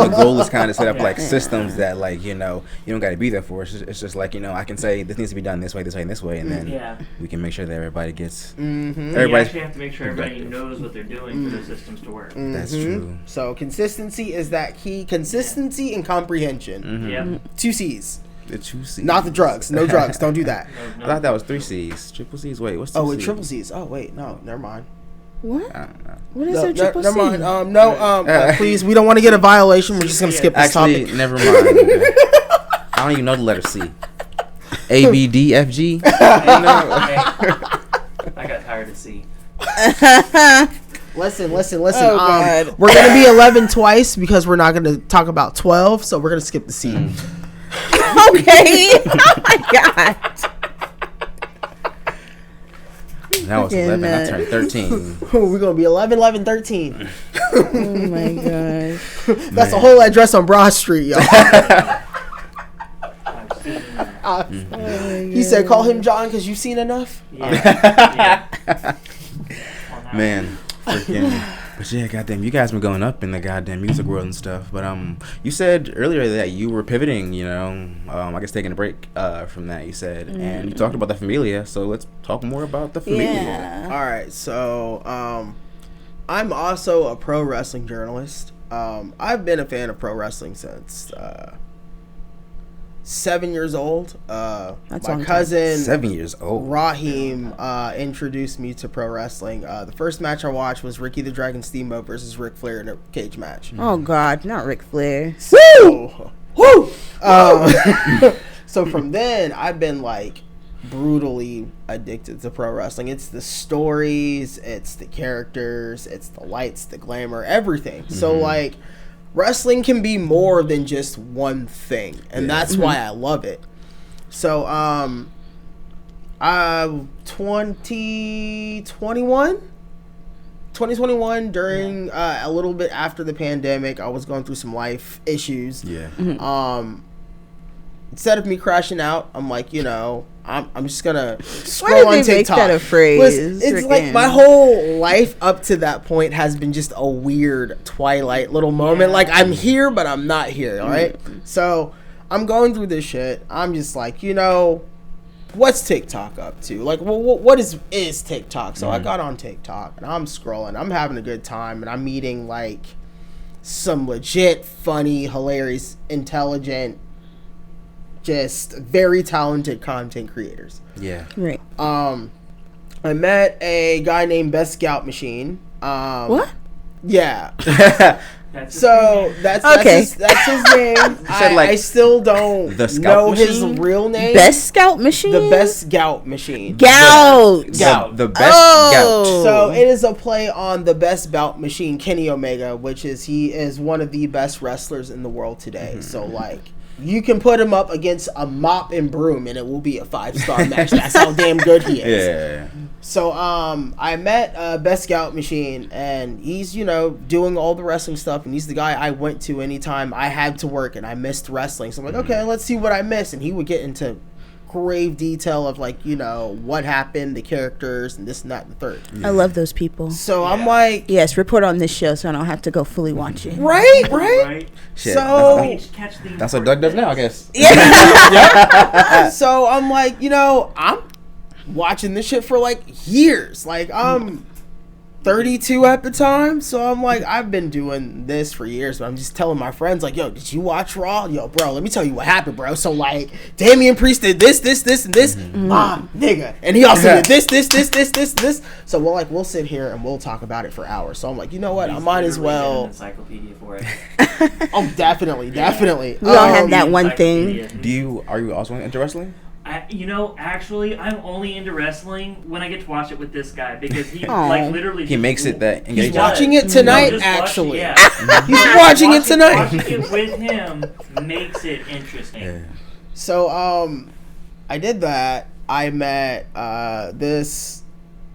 the goal is kind of set up like systems that, like, you know, you don't got to be there for. It's just like, you know, I can say this needs to be done this way, and this way, and then Yeah. we can make sure that everybody gets. You Everybody's. actually have to make sure everybody knows what they're doing for the systems to work. That's true. So consistency is that key. Consistency and comprehension. Yep. 2 C's. The 2 C's. Not the drugs. No drugs. Don't do that. I thought that was 3 C's. Triple C's. Wait, what's 2 Oh, C's? wait, triple C's. Oh, wait, no, never mind. What? I don't know. What is No, a triple never C? mind. Please, we don't want to get a violation. We're just gonna skip this Actually, topic. never mind. I don't even know the letter C. A B D F G. I got tired of C. Listen. Oh, God. We're gonna be 11 twice because we're not gonna talk about 12, so we're gonna skip the C. Okay. Oh my God. That was 11. I turned 13. We're gonna be 11, 13. Oh my gosh. That's a whole address on Broad Street, yo. He said, "Call him John because you've seen enough." Yeah. Man, freaking. But yeah, goddamn, you guys been going up in the goddamn music world and stuff. But you said earlier that you were pivoting, you know, I guess taking a break from that, you said. And you talked about the Familia, so let's talk more about the Familia. Yeah. All right, so I'm also a pro wrestling journalist. I've been a fan of pro wrestling since 7 years old. My cousin 7 years old. Raheem introduced me to pro wrestling. The first match I watched was Ricky the Dragon Steamboat versus Ric Flair in a cage match. Oh God, not Ric Flair. So, woo! So from then, I've been like brutally addicted to pro wrestling. It's the stories, it's the characters, it's the lights, the glamour, everything. So like, wrestling can be more than just one thing, and that's why I love it. So 2021 during a little bit after the pandemic, I was going through some life issues. Instead of me crashing out, I'm like, I'm just gonna scroll on TikTok. Make that a phrase? It's like my whole life up to that point has been just a weird Twilight little moment. Like, I'm here, but I'm not here. All right. So I'm going through this shit. I'm just like, what's TikTok up to? Like, what is TikTok? So I got on TikTok and I'm scrolling. I'm having a good time, and I'm meeting like some legit, funny, hilarious, intelligent, just very talented content creators. Yeah. Right. I met a guy named Best Scout Machine. What? Yeah. That's That's his name. I still don't know his real name. Best Scout Machine? The Best Scout Machine. Gout. The best gout. So it is a play on the best bout machine, Kenny Omega, which is he is one of the best wrestlers in the world today. So like, you can put him up against a mop and broom and it will be a 5-star match. That's how damn good he is. Yeah. So I met Best Scout Machine, and he's doing all the wrestling stuff, and he's the guy I went to anytime I had to work and I missed wrestling. So I'm like, okay, let's see what I missed, and he would get into grave detail of like what happened, the characters, and this and that and the third. I love those people. So I'm like, yes, report on this show so I don't have to go fully watch it. Right. Shit, So that's what Doug does now, I guess. So I'm like, I'm watching this shit for like years. Like, I'm 32 at the time, so I'm like, I've been doing this for years, but I'm just telling my friends like, yo, did you watch Raw? Yo, bro, let me tell you what happened, bro. So like, Damian Priest did this, and this, nigga, and he also did this. So we'll sit here and we'll talk about it for hours. So I'm like, you know what, I might as well. Encyclopedia for it. Oh, definitely. We all have that one thing. Are you also into wrestling? Actually, I'm only into wrestling when I get to watch it with this guy, because he literally he makes it that engaging. He's watching it tonight, actually. Yeah. He's watching it tonight. Watching it with him makes it interesting. Yeah. So I did that. I met this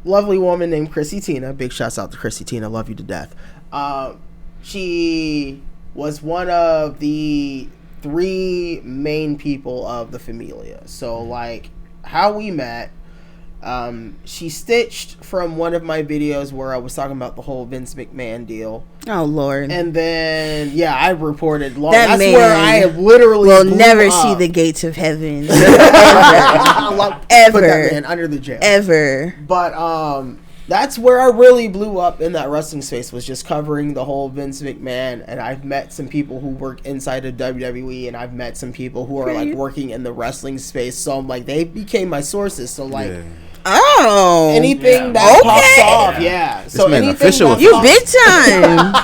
lovely woman named Chrissy Tina. Big shouts out to Chrissy Tina. Love you to death. She was one of the 3 main people of the Familia. So like, how we met, she stitched from one of my videos where I was talking about the whole Vince McMahon deal. Oh Lord. And then I reported long. That That's man where I have literally will blew never up. see the gates of heaven. Put that Ever. man under the jail. Ever. But that's where I really blew up in that wrestling space, was just covering the whole Vince McMahon. And I've met some people who work inside of WWE, and I've met some people who are like working in the wrestling space. So I'm like, they became my sources. So like, anything that pops off, so man anything official. that You pops- big time.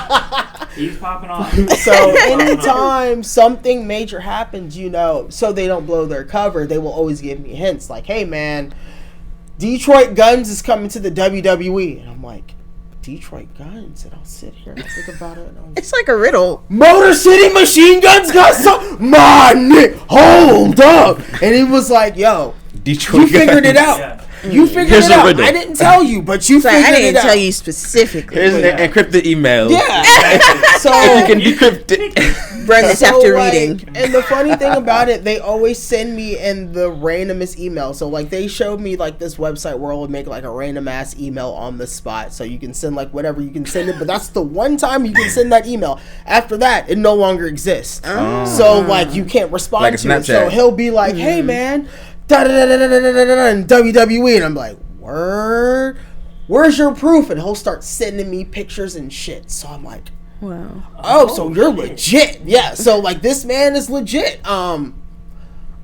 He's popping off. So anytime something major happens, so they don't blow their cover, they will always give me hints like, hey man, Detroit Guns is coming to the WWE. And I'm like, Detroit Guns? And I'll sit here and think about it. And It's like a riddle. Motor City Machine Guns got some... hold up. And he was like, yo, Detroit you figured it Guns. out. You figured Here's it the out. riddle. I didn't tell you, but you figured I it didn't out. tell you specifically. Here's an encrypted email. Yeah. So You can decrypt it. Run this after reading. And the funny thing about it, they always send me in the randomest email. So like, they showed me like this website where it would make like a random ass email on the spot. So you can send like whatever you can send it, but that's the one time you can send that email. After that, it no longer exists. So like, you can't respond Like a to it. So Snapchat. he'll be like, hey man, and WWE, and I'm like, word? Where's your proof? And he'll start sending me pictures and shit. So I'm like, Wow. Oh, so you're shit. legit. Yeah. So like this man is legit.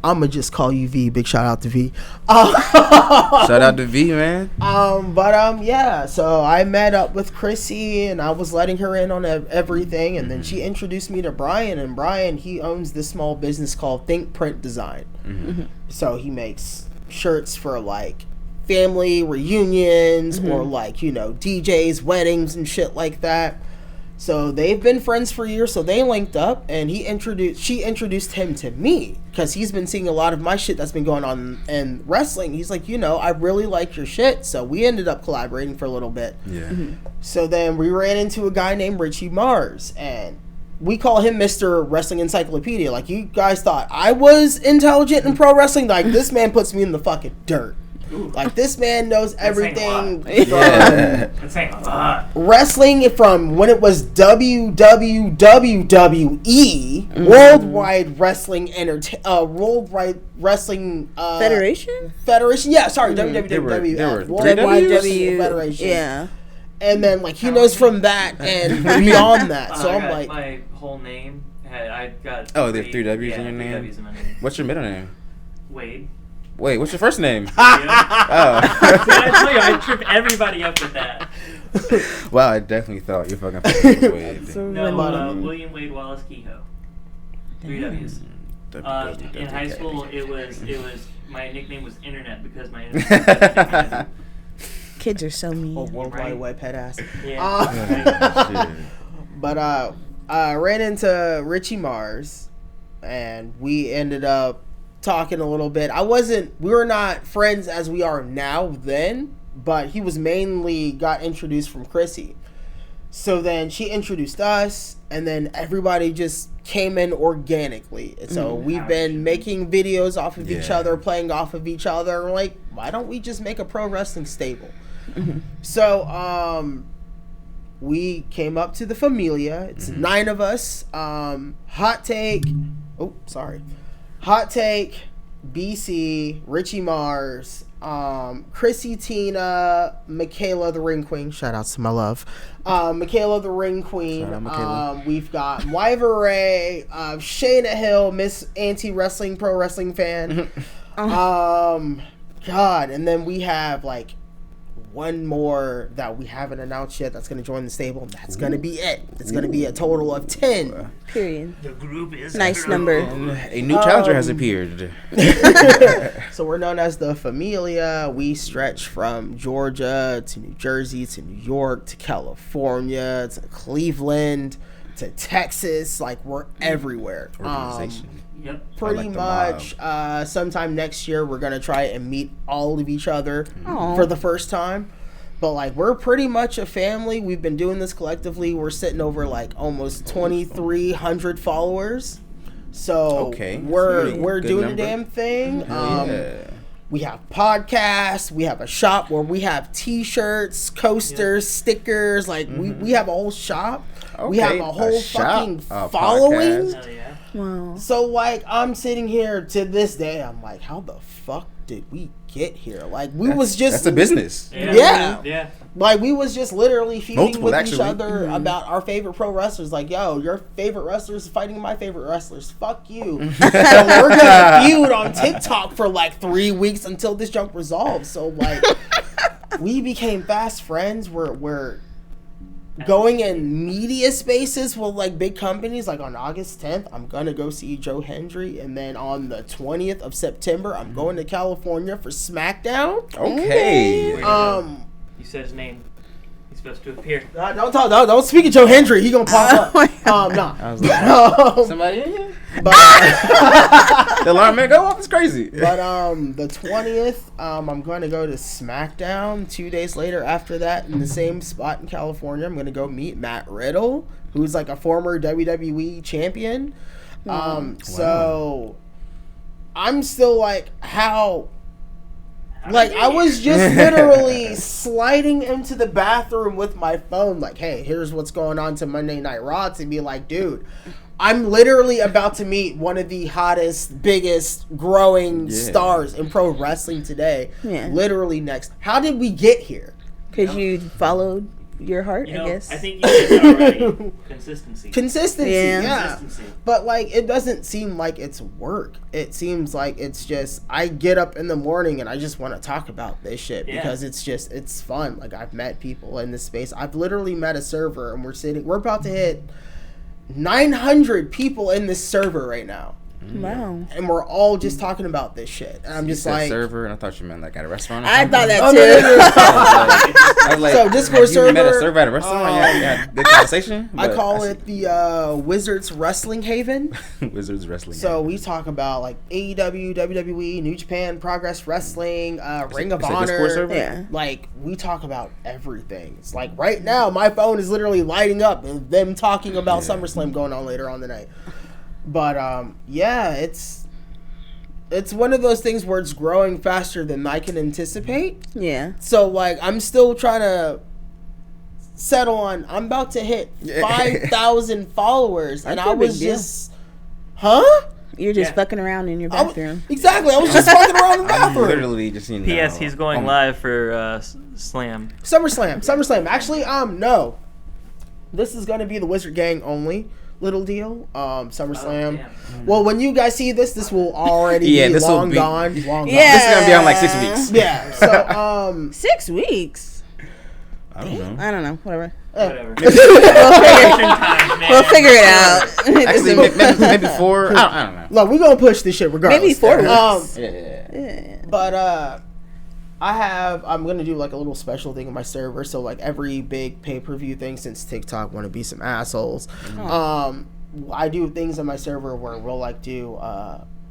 I'ma just call you V. Big shout out to V. Shout out to V, man. Yeah. So I met up with Chrissy and I was letting her in on everything, and then she introduced me to Brian. And Brian, he owns this small business called Think Print Design. So he makes shirts for like family reunions or like, you know, DJs, weddings and shit like that. So they've been friends for years, so they linked up, and she introduced him to me because he's been seeing a lot of my shit that's been going on in wrestling. He's like, you know, I really like your shit, so we ended up collaborating for a little bit. Yeah. So then we ran into a guy named Richie Mars, and we call him Mr. Wrestling Encyclopedia. Like, you guys thought I was intelligent in pro wrestling, like this man puts me in the fucking dirt. Ooh. Like, this man knows everything saying from That's saying a lot. wrestling from when it was WWE, Worldwide Wrestling Worldwide Wrestling Federation? Federation. Yeah, sorry, There were WWF, three Worldwide Ws? Wrestling Federation. Yeah. And then like he knows from that and beyond that. So I I'm got like, my whole name. I got. Oh, there's three W's in your three name? W's in my name. What's your middle name? Wade. Wait, what's your first name? Yeah. Oh. See, I tell you, I trip everybody up with that. Wow, I definitely thought your fucking first name was Wade. No, William Wade Wallace Kehoe. 3 W's. In high school, it was my nickname was Internet because my internet. Kids are so mean. World Right. Wide Web head ass. Yeah. But I ran into Richie Mars, and we ended up talking a little bit. We were not friends as we are now then, but he was mainly got introduced from Chrissy. So then she introduced us, and then everybody just came in organically. And so we've been making videos off of each other, playing off of each other. We're like, why don't we just make a pro wrestling stable? So we came up to the Familia. It's 9 of us. Hot Take, BC, Richie Mars, Chrissy, Tina, Michaela the Ring Queen. Shout outs to my love. Michaela the Ring Queen. Shout out, Michaela. We've got Wyver Ray, Shayna Hill, Miss Anti-Wrestling Pro Wrestling Fan. God, and then we have like one more that we haven't announced yet that's going to join the stable. That's going to be it. It's going to be a total of 10. Period. The group is Nice number. A new challenger has appeared. So we're known as the Familia. We stretch from Georgia to New Jersey to New York to California to Cleveland to Texas. Like, we're everywhere. Organization. Yep. Pretty much. Sometime next year, we're going to try and meet all of each other Aw. for the first time. But, like, we're pretty much a family. We've been doing this collectively. We're sitting over, like, almost 2,300 followers. So we're doing a damn thing. We have podcasts. We have a shop where we have T-shirts, coasters, stickers. Like, we have a whole shop. We have a whole fucking following. Hell yeah. Wow. So, like, I'm sitting here to this day. I'm like, how the fuck did we get here? Like, That's a business. Yeah. Like, we was just literally feuding Multiple, with actually. each other about our favorite pro wrestlers. Like, yo, your favorite wrestlers fighting my favorite wrestlers. Fuck you. So we're gonna feud on TikTok for like 3 weeks until this junk resolves. So, like, we became fast friends. We're going in media spaces with like big companies. Like on August 10th, I'm gonna go see Joe Hendry, and then on the 20th of September, I'm going to California for SmackDown. Okay. You said his name. He's supposed to appear. Don't speak of Joe Hendry. He gonna pop up. No. I was like, somebody in here? But The alarm man go off. It's crazy. the 20th, I'm going to go to SmackDown. 2 days later, after that, in the same spot in California, I'm going to go meet Matt Riddle, who's like a former WWE champion. So I'm still like, how? Like, I was just literally sliding into the bathroom with my phone, like, hey, here's what's going on to Monday Night Raw, to be like, dude, I'm literally about to meet one of the hottest, biggest, growing stars in pro wrestling today. Yeah. Literally next. How did we get here? Because you followed your heart, You know, I guess. I think you said it already. Consistency. Consistency, Yeah. yeah. Consistency. But like, it doesn't seem like it's work. It seems like it's just I get up in the morning and I just want to talk about this shit because it's fun. Like I've met people in this space. I've literally met a server and we're about to hit 900 people in this server right now. Wow. And we're all just talking about this shit. And I'm You just said like server, and I thought you meant like at a restaurant. Or I something. thought that Oh, too. no. I was like, So, Discord you met a server, server at a restaurant. Yeah, good conversation. I but call see- it the Wizards Wrestling Haven. Wizards Wrestling. So we talk about like AEW, WWE, New Japan, Progress Wrestling, Ring of it's a Discord Honor. server? Yeah. Like we talk about everything. It's like right now my phone is literally lighting up with them talking about SummerSlam going on later on the night. But yeah, it's one of those things where it's growing faster than I can anticipate. Yeah. So like I'm still trying to settle on. I'm about to hit 5,000 followers, and That's I a big was deal. just, huh? You're just Yeah. fucking around in your I was- bathroom. exactly. I was just fucking around in the I'm bathroom. literally just P.S. He's going live for Slam. SummerSlam. Actually, no. This is gonna be the Wizard Gang only. Little deal. SummerSlam. damn. Well, when you guys see this, this will already Yeah, be this will long be- gone. Long Yeah. This is gonna be on like 6 weeks. gone. Yeah. So 6 weeks. I don't know. I don't know. Whatever. Whatever. We'll figure, Vacation times, man. we'll figure it out. Actually, maybe 4. I don't know. look, we're gonna push this shit regardless. Maybe 4 weeks. Yeah. Yeah. But I'm gonna do like a little special thing in my server. So like every big pay-per-view thing, since TikTok want to be some assholes, I do things on my server where we'll like do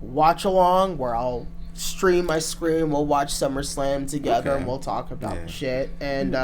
watch along, where I'll stream my screen, we'll watch SummerSlam together, Okay. and we'll talk about Yeah. shit. And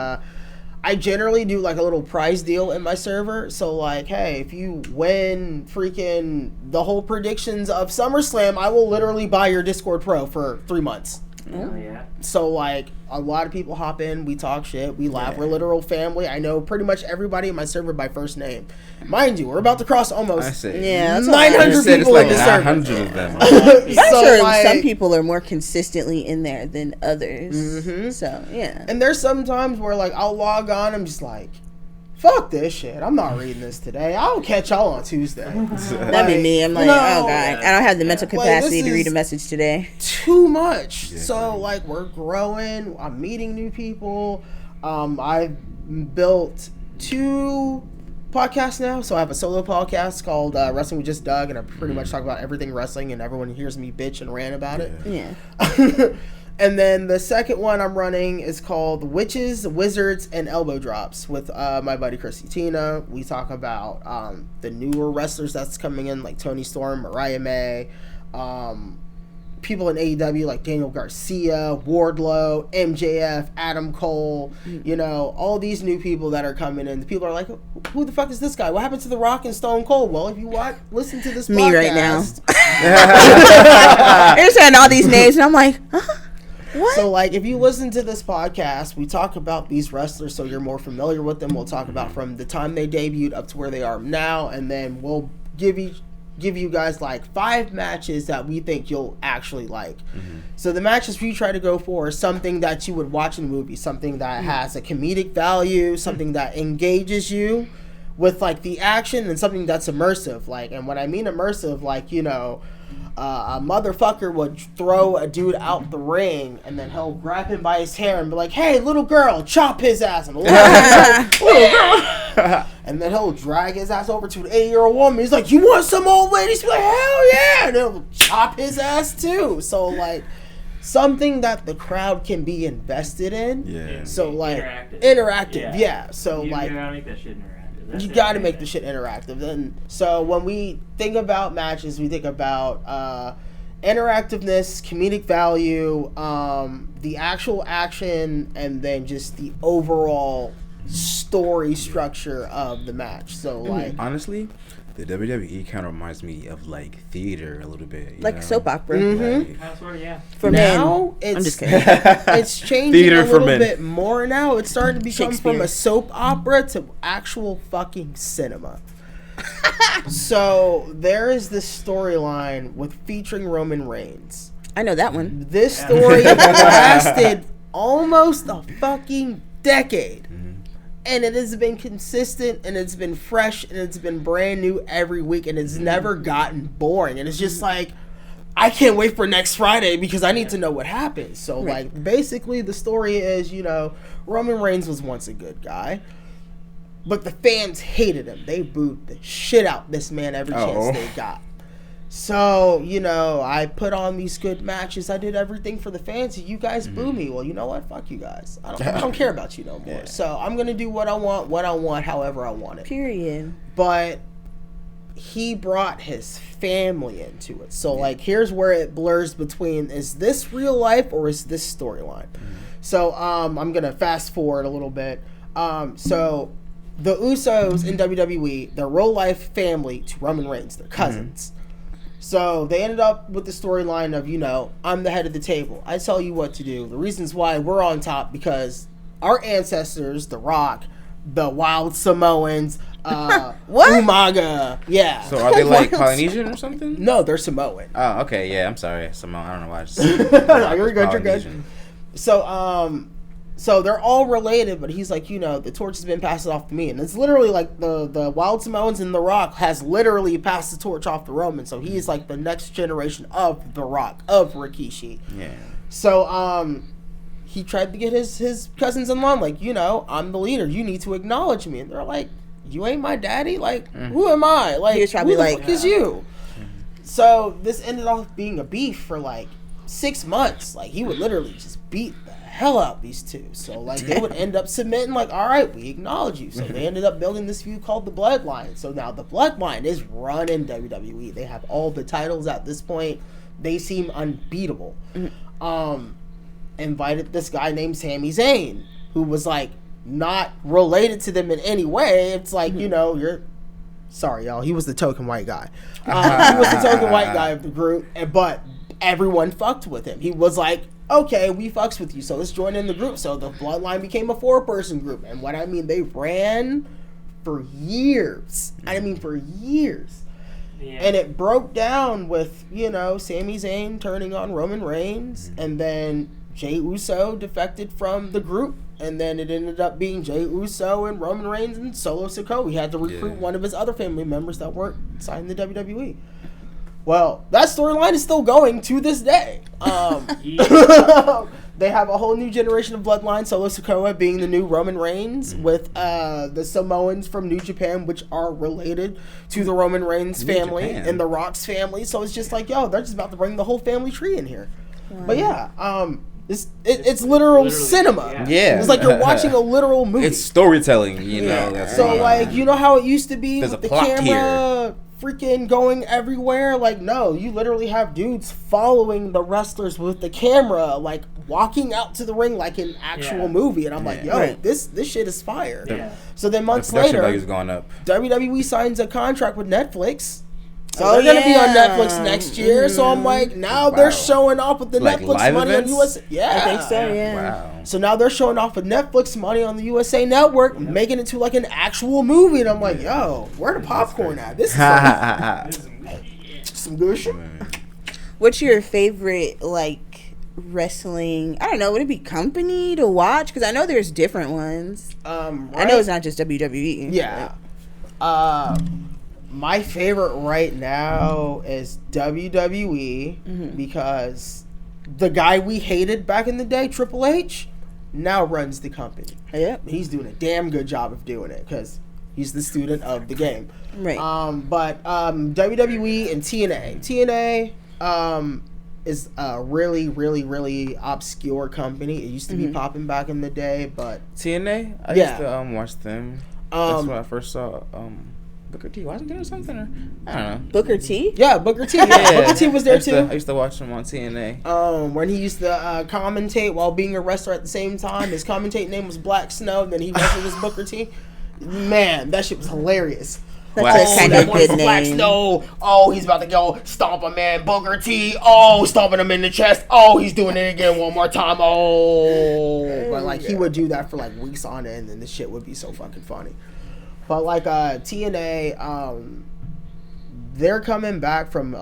I generally do like a little prize deal in my server. So like, hey, if you win freaking the whole predictions of SummerSlam, I will literally buy your Discord Pro for 3 months. Oh, yeah. So like a lot of people hop in, we talk shit, we laugh, Yeah. we're literal family. I know pretty much everybody in my server by first name. Mind you, we're about to cross I almost say. Yeah, that's 900 You said it's people like in the server. 900 of them. I'm sure like- some people are more consistently in there than others. Mhm. So, yeah. And there's some times where like I'll log on, I'm just like, fuck this shit. I'm not reading this today. I'll catch y'all on Tuesday. That'd be me. I'm like, no, oh, God. I don't have the mental Like, capacity this to read a is- message today. Too much. Yeah. So like we're growing. I'm meeting new people. I've built 2 podcasts now. So I have a solo podcast called Wrestling with Just Doug, and I pretty much talk about everything wrestling, and everyone hears me bitch and rant about it. Yeah. And then the second one I'm running is called Witches, Wizards, and Elbow Drops with my buddy Chrissy Tina. We talk about the newer wrestlers that's coming in, like Toni Storm, Mariah May, people in AEW like Daniel Garcia, Wardlow, MJF, Adam Cole, you know, all these new people that are coming in. The people are like, who the fuck is this guy? What happened to The Rock and Stone Cold? Well, if you listen to this Me podcast, right now. They're saying all these names, and I'm like, huh? What? So, like, if you listen to this podcast, we talk about these wrestlers so you're more familiar with them. We'll talk about from the time they debuted up to where they are now, and then we'll give you guys, like, 5 matches that we think you'll actually like. So the matches we try to go for is something that you would watch in a movie, something that has a comedic value, something that engages you with, like, the action, and something that's immersive. Like, and when I mean immersive, like, you know, a motherfucker would throw a dude out the ring, and then he'll grab him by his hair and be like, "Hey, little girl, chop his ass!" And little girl, and then he'll drag his ass over to an 8-year-old woman. He's like, "You want some old lady?" She's like, "Hell yeah!" And he'll chop his ass too. So like, something that the crowd can be invested in. Yeah. So like, Interactive. yeah. So You like, gotta make that shit interactive. That's you it, got to right make there. the shit interactive. And so when we think about matches, we think about interactiveness, comedic value, the actual action, and then just the overall story structure of the match. So like, Honestly, the WWE kind of reminds me of like theater a little bit. You Like know? soap opera Like, Kinda sorta, yeah. for now men. I'm it's just kidding. it's changing Theater a for little men. bit more now. It's starting to become from Shakespeare. a soap opera to actual fucking cinema. So there is this storyline with featuring Roman Reigns. I know that one. This story lasted almost a fucking decade. And it has been consistent, and it's been fresh, and it's been brand new every week, and it's never gotten boring. And it's just like, I can't wait for next Friday because I need to know what happens. So, like, basically the story is, you know, Roman Reigns was once a good guy, but the fans hated him. They booed the shit out this man every chance they got. So, you know, I put on these good matches. I did everything for the fans. You guys boo me. Well, you know what? Fuck you guys. I don't care about you no more. Yeah. So I'm going to do what I want, however I want it. Period. But he brought his family into it. So, like, here's where it blurs between, is this real life or is this storyline? So, I'm going to fast forward a little bit. So, the Usos in WWE, their real life family to Roman Reigns, they're cousins. So they ended up with the storyline of, you know, I'm the head of the table. I tell you what to do. The reasons why we're on top because our ancestors, The Rock, the Wild Samoans, Umaga. Yeah. So are they like Polynesian or something? No, they're Samoan. Oh, okay. Yeah, I'm sorry. Samoan. I don't know why I just no, you're good. You're good. So they're all related, but he's like, you know, the torch has been passed off to me. And it's literally like the Wild Samoans and The Rock has literally passed the torch off to Roman. So he's like the next generation of The Rock, of Rikishi. Yeah. So he tried to get his cousins in line, like, you know, I'm the leader. You need to acknowledge me. And they're like, you ain't my daddy? Like, who am I? Like, who the fuck is you? So this ended off being a beef for like 6 months. Like, he would literally just beat the hell out these two. So like they would end up submitting, like, all right, we acknowledge you. So they ended up building this feud called the Bloodline. So now the Bloodline is running WWE. They have all the titles at this point. They seem unbeatable. Invited this guy named Sami Zayn, who was like not related to them in any way. It's like, you know, sorry y'all, he was the token white guy. He was the token white guy of the group, but everyone fucked with him. He was like, okay, we fucks with you, so let's join in the group. So the Bloodline became a 4-person group. And what I mean, they ran for years. I mean, for years. Yeah. And it broke down with, you know, Sami Zayn turning on Roman Reigns. And then Jey Uso defected from the group. And then it ended up being Jey Uso and Roman Reigns and Solo Sikoa. He had to recruit one of his other family members that weren't signed to WWE. Well, that storyline is still going to this day. They have a whole new generation of Bloodline, Solo Sikoa being the new Roman Reigns, with the Samoans from New Japan, which are related to the Roman Reigns family and the Rock's family. So it's just like, yo, they're just about to bring the whole family tree in here. But yeah, it's literal cinema. Yeah. It's like you're watching a literal movie. It's storytelling, you know. So like, you know how it used to be with the camera freaking going everywhere? Like, no, you literally have dudes following the wrestlers with the camera, like walking out to the ring like an actual movie. And I'm like, yo, this shit is fire. So then months later, going up. WWE signs a contract with Netflix. So they're going to be on Netflix next year. So I'm like, now they're showing off with the like Netflix money events? On USA. Yeah. I think so, yeah. Wow. So now they're showing off with Netflix money on the USA Network, making it to like an actual movie. And I'm like, yo, where the popcorn at? This is some good shit. What's your favorite, like, wrestling, I don't know, would it be company to watch? Because I know there's different ones. I know it's not just WWE. Yeah. My favorite right now is WWE because the guy we hated back in the day, Triple H, now runs the company. Yep. He's doing a damn good job of doing it because he's the student of the game. Right. But WWE and TNA is a really, really, really obscure company. It used to be popping back in the day, but TNA? I used to watch them. That's when I first saw Booker T. Wasn't there or something? Or, I don't know. Booker T? Yeah, Booker T. Yeah, Booker T was there too. I used to watch him on TNA. When he used to commentate while being a wrestler at the same time. His commentating name was Black Snow, and then he wrestled as Booker T. Man, that shit was hilarious. That's a kind of good name. Black Snow. Oh, he's about to go stomp a man, Booker T. Oh, stomping him in the chest. Oh, he's doing it again one more time. Oh. But like he would do that for like weeks on end, and this shit would be so fucking funny. But like TNA, they're coming back from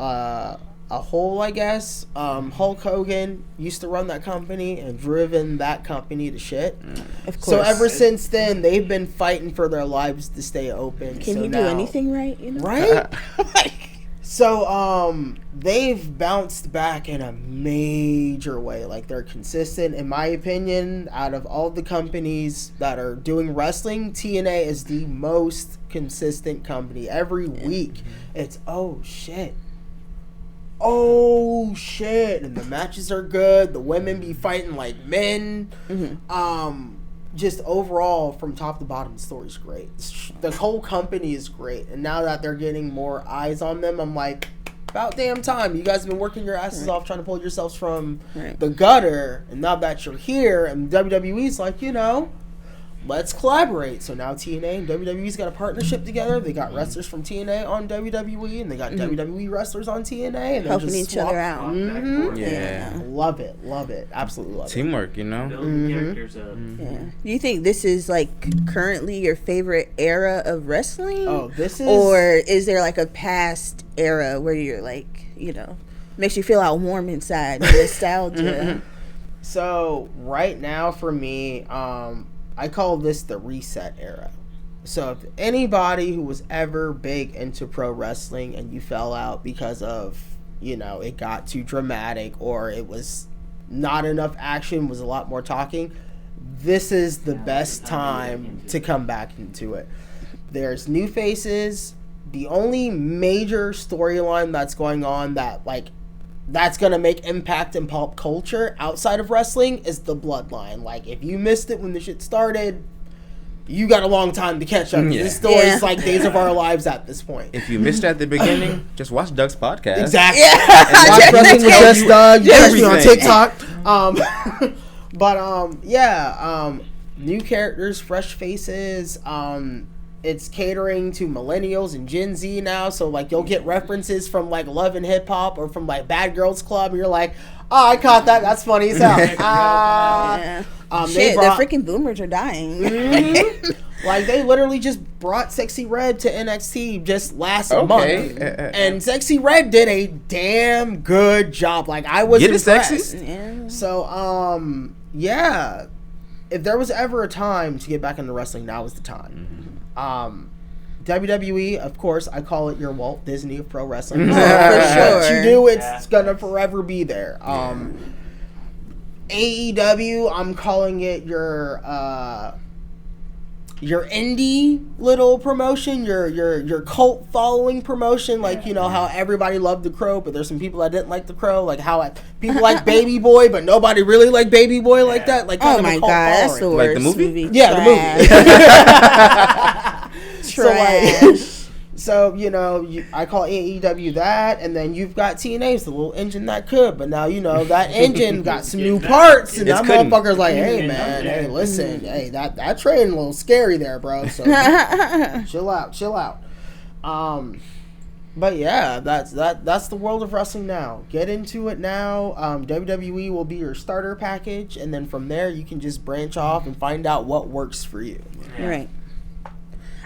a whole, I guess. Hulk Hogan used to run that company and driven that company to shit. Of course. So ever since then, they've been fighting for their lives to stay open. Can so he do now, anything right? You know? right? So they've bounced back in a major way. Like, they're consistent, in my opinion. Out of all the companies that are doing wrestling, TNA is the most consistent company. Every week, it's oh shit, and the matches are good. The women be fighting like men. Just overall, from top to bottom, the story's great. The whole company is great, and now that they're getting more eyes on them, I'm like, about damn time. You guys have been working your asses off trying to pull yourselves from the gutter, and now that you're here, and WWE's like, let's collaborate. So now TNA and WWE's got a partnership together. They got wrestlers from TNA on WWE, and they got WWE wrestlers on TNA, and they're Helping just each other out. Yeah. Love it, absolutely love it. Teamwork, Building characters up. Yeah. Do you think this is like currently your favorite era of wrestling? Oh, this is. Or is there like a past era where you're like, makes you feel all warm inside, nostalgia? So right now for me, I call this the reset era. So if anybody who was ever big into pro wrestling and you fell out because of, it got too dramatic or it was not enough action, was a lot more talking, this is the best time to come back into it. There's new faces. The only major storyline that's going on that's going to make impact in pop culture outside of wrestling is the bloodline. Like, if you missed it when the shit started, you got a long time to catch up. This story is like Days of Our Lives at this point. If you missed at the beginning, just watch Doug's podcast. Exactly. Yeah. And watch Wrestling with Just Doug. You catch me on Everything. TikTok. New characters, fresh faces. It's catering to millennials and Gen Z now, so like you'll get references from like Love and Hip Hop or from like Bad Girls Club, and you're like, oh, I caught that. That's funny as hell. Shit, the freaking boomers are dying. Like, they literally just brought Sexy Red to NXT just last month, and Sexy Red did a damn good job. Like, I was impressed. Sexy? Yeah. So, yeah. If there was ever a time to get back into wrestling, now is the time. WWE, of course, I call it your Walt Disney of pro wrestling. For sure. What you do, it's gonna forever be there. AEW, I'm calling it your indie little promotion, your cult following promotion. Like, how everybody loved the Crow, but there's some people that didn't like the Crow. Like how people like Baby Boy, but nobody really liked Baby Boy like that. Like, oh my god, that's the worst. Like the movie? Yeah, Trash. the movie. Trash. So, I call AEW that, and then you've got TNA's the little engine that could, but now, that engine got some new parts, and that motherfucker's like, hey, man, hey, listen, hey, that train a little scary there, bro, so chill out. But yeah, that's the world of wrestling now. Get into it now. WWE will be your starter package, and then from there, you can just branch off and find out what works for you. Right.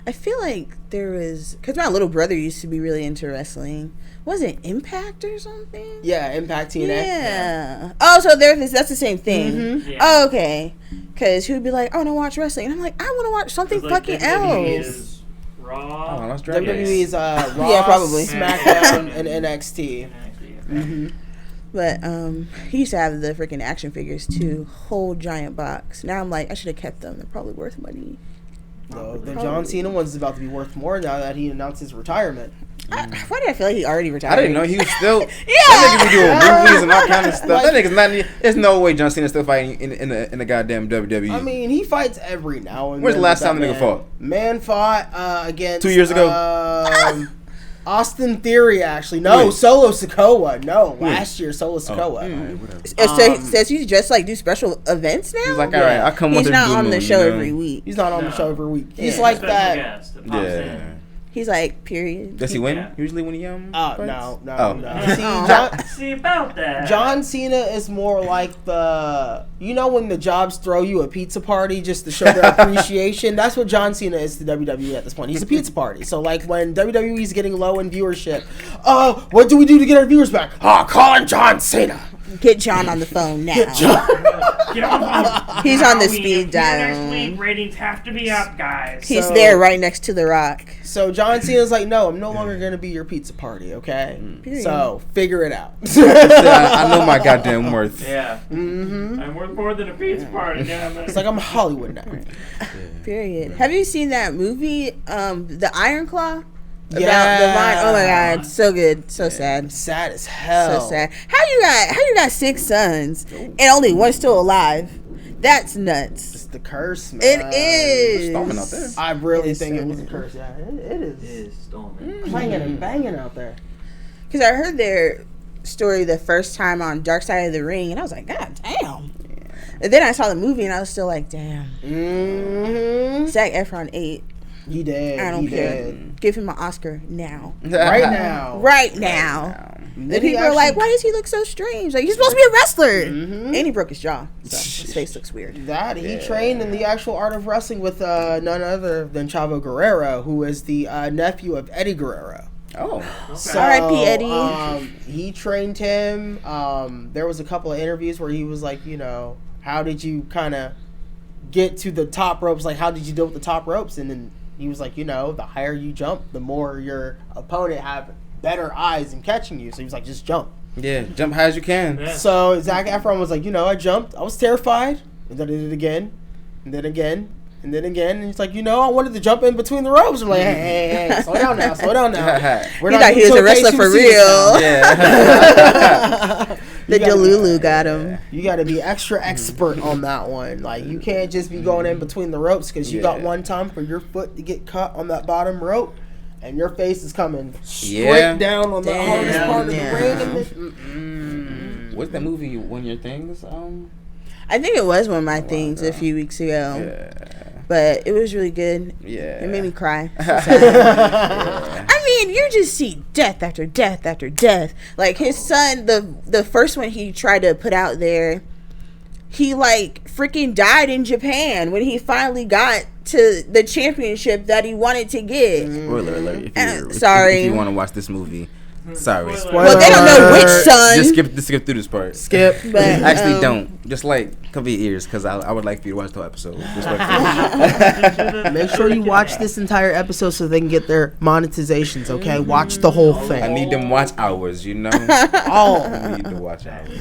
I feel like there was, because my little brother used to be really into wrestling. Was it Impact or something? Yeah, Impact TNA. Yeah. Oh, so that's the same thing. Mm-hmm. Yeah. Oh, okay. Because he would be like, "Oh, I want to watch wrestling," and I'm like, "I want to watch something fucking else." Raw. Oh, let's drag WWE race. is Raw, Yeah, probably. SmackDown, and NXT. Mm-hmm. But he used to have the freaking action figures too, whole giant box. Now I'm like, I should have kept them. They're probably worth money. The John Cena one's about to be worth more now that he announced his retirement. Why did I feel like he already retired? I didn't know he was still. That nigga be doing movies and all kind of stuff. That nigga's not. There's no way John Cena's still fighting in the goddamn WWE. I mean, he fights every now and then. When's the last time the nigga fought? Man fought against 2 years ago. Austin Theory, actually. No, Solo Sikoa. No, last year, Solo Sikoa. Says he just like do special events now. He's like, all right, I'll come with He's the not blue on the moon, show you know? every week. He's not on the show every week. He's Yeah. like Special that. guest that pops in. He's like, period. Does he win Yeah. usually when he fights? No. Oh. See about that. John Cena is more like when the jobs throw you a pizza party just to show their appreciation. That's what John Cena is to WWE at this point. He's a pizza party. So like when WWE's getting low in viewership, what do we do to get our viewers back? Call in John Cena. Get John on the phone now. He's on the speed dial. Next week, ratings have to be up, guys. He's there right next to The Rock. So John Cena's like, no, I'm no longer going to be your pizza party, okay? Period. So figure it out. I know my goddamn worth. Yeah. Mm-hmm. I'm worth more than a pizza party, damn it. It's like I'm Hollywood now. Period. Have you seen that movie, The Iron Claw? About Yeah. the vine. Oh my God, so good, so sad, Sad as hell. so sad. How you got 6 sons and only one still alive? That's nuts. It's the curse, man. It is. Storming out there. I really It's think so it was a good. curse. Yeah, it is. It is storming. Clanging and banging out there. Because I heard their story the first time on Dark Side of the Ring, and I was like, God damn. And then I saw the movie, and I was still like, damn. Mm-hmm. Zac Efron ate. He did. I don't he care. Did. Give him an Oscar now. Right now. Right now. Then The he people are like, why does he look so strange? Like, he's supposed to be a wrestler. Mhm. And he broke his jaw. So his face looks weird. That he trained in the actual art of wrestling with none other than Chavo Guerrero, who is the nephew of Eddie Guerrero. Oh. So, R.I.P. Eddie. He trained him. There was a couple of interviews where he was like, how did you kind of get to the top ropes? Like, how did you deal with the top ropes? And then he was like, the higher you jump, the more your opponent have better eyes in catching you. So he was like, just jump. Yeah, jump high as you can. Yeah. So Zac Efron was like, I jumped. I was terrified. And then I did it again. And then again. And then again. And he's like, I wanted to jump in between the ropes. I'm like, hey, slow down now. Slow down now. We're He thought he was a wrestler for real. Yeah. The Delulu got him. You got to be extra expert on that one. Like, you can't just be going in between the ropes because you got one time for your foot to get cut on that bottom rope. And your face is coming straight down on the hardest part of the ring. What's that movie? One of your things? I think it was one of my things a few weeks ago. Yeah. But it was really good. Yeah. It made me cry. So sad. I mean, you just see death after death after death. Like his son, the first one he tried to put out there, he like freaking died in Japan when he finally got to the championship that he wanted to get. Spoiler alert. Sorry. If you want to watch this movie. Sorry. Spoiler. Well, they don't know which son. Just skip through this part. Skip. But, Actually, don't. Just cover your ears because I would like for you to watch the whole episode. Make sure you watch this entire episode so they can get their monetizations, okay? Watch the whole I thing. need them watch hours, I need to watch hours.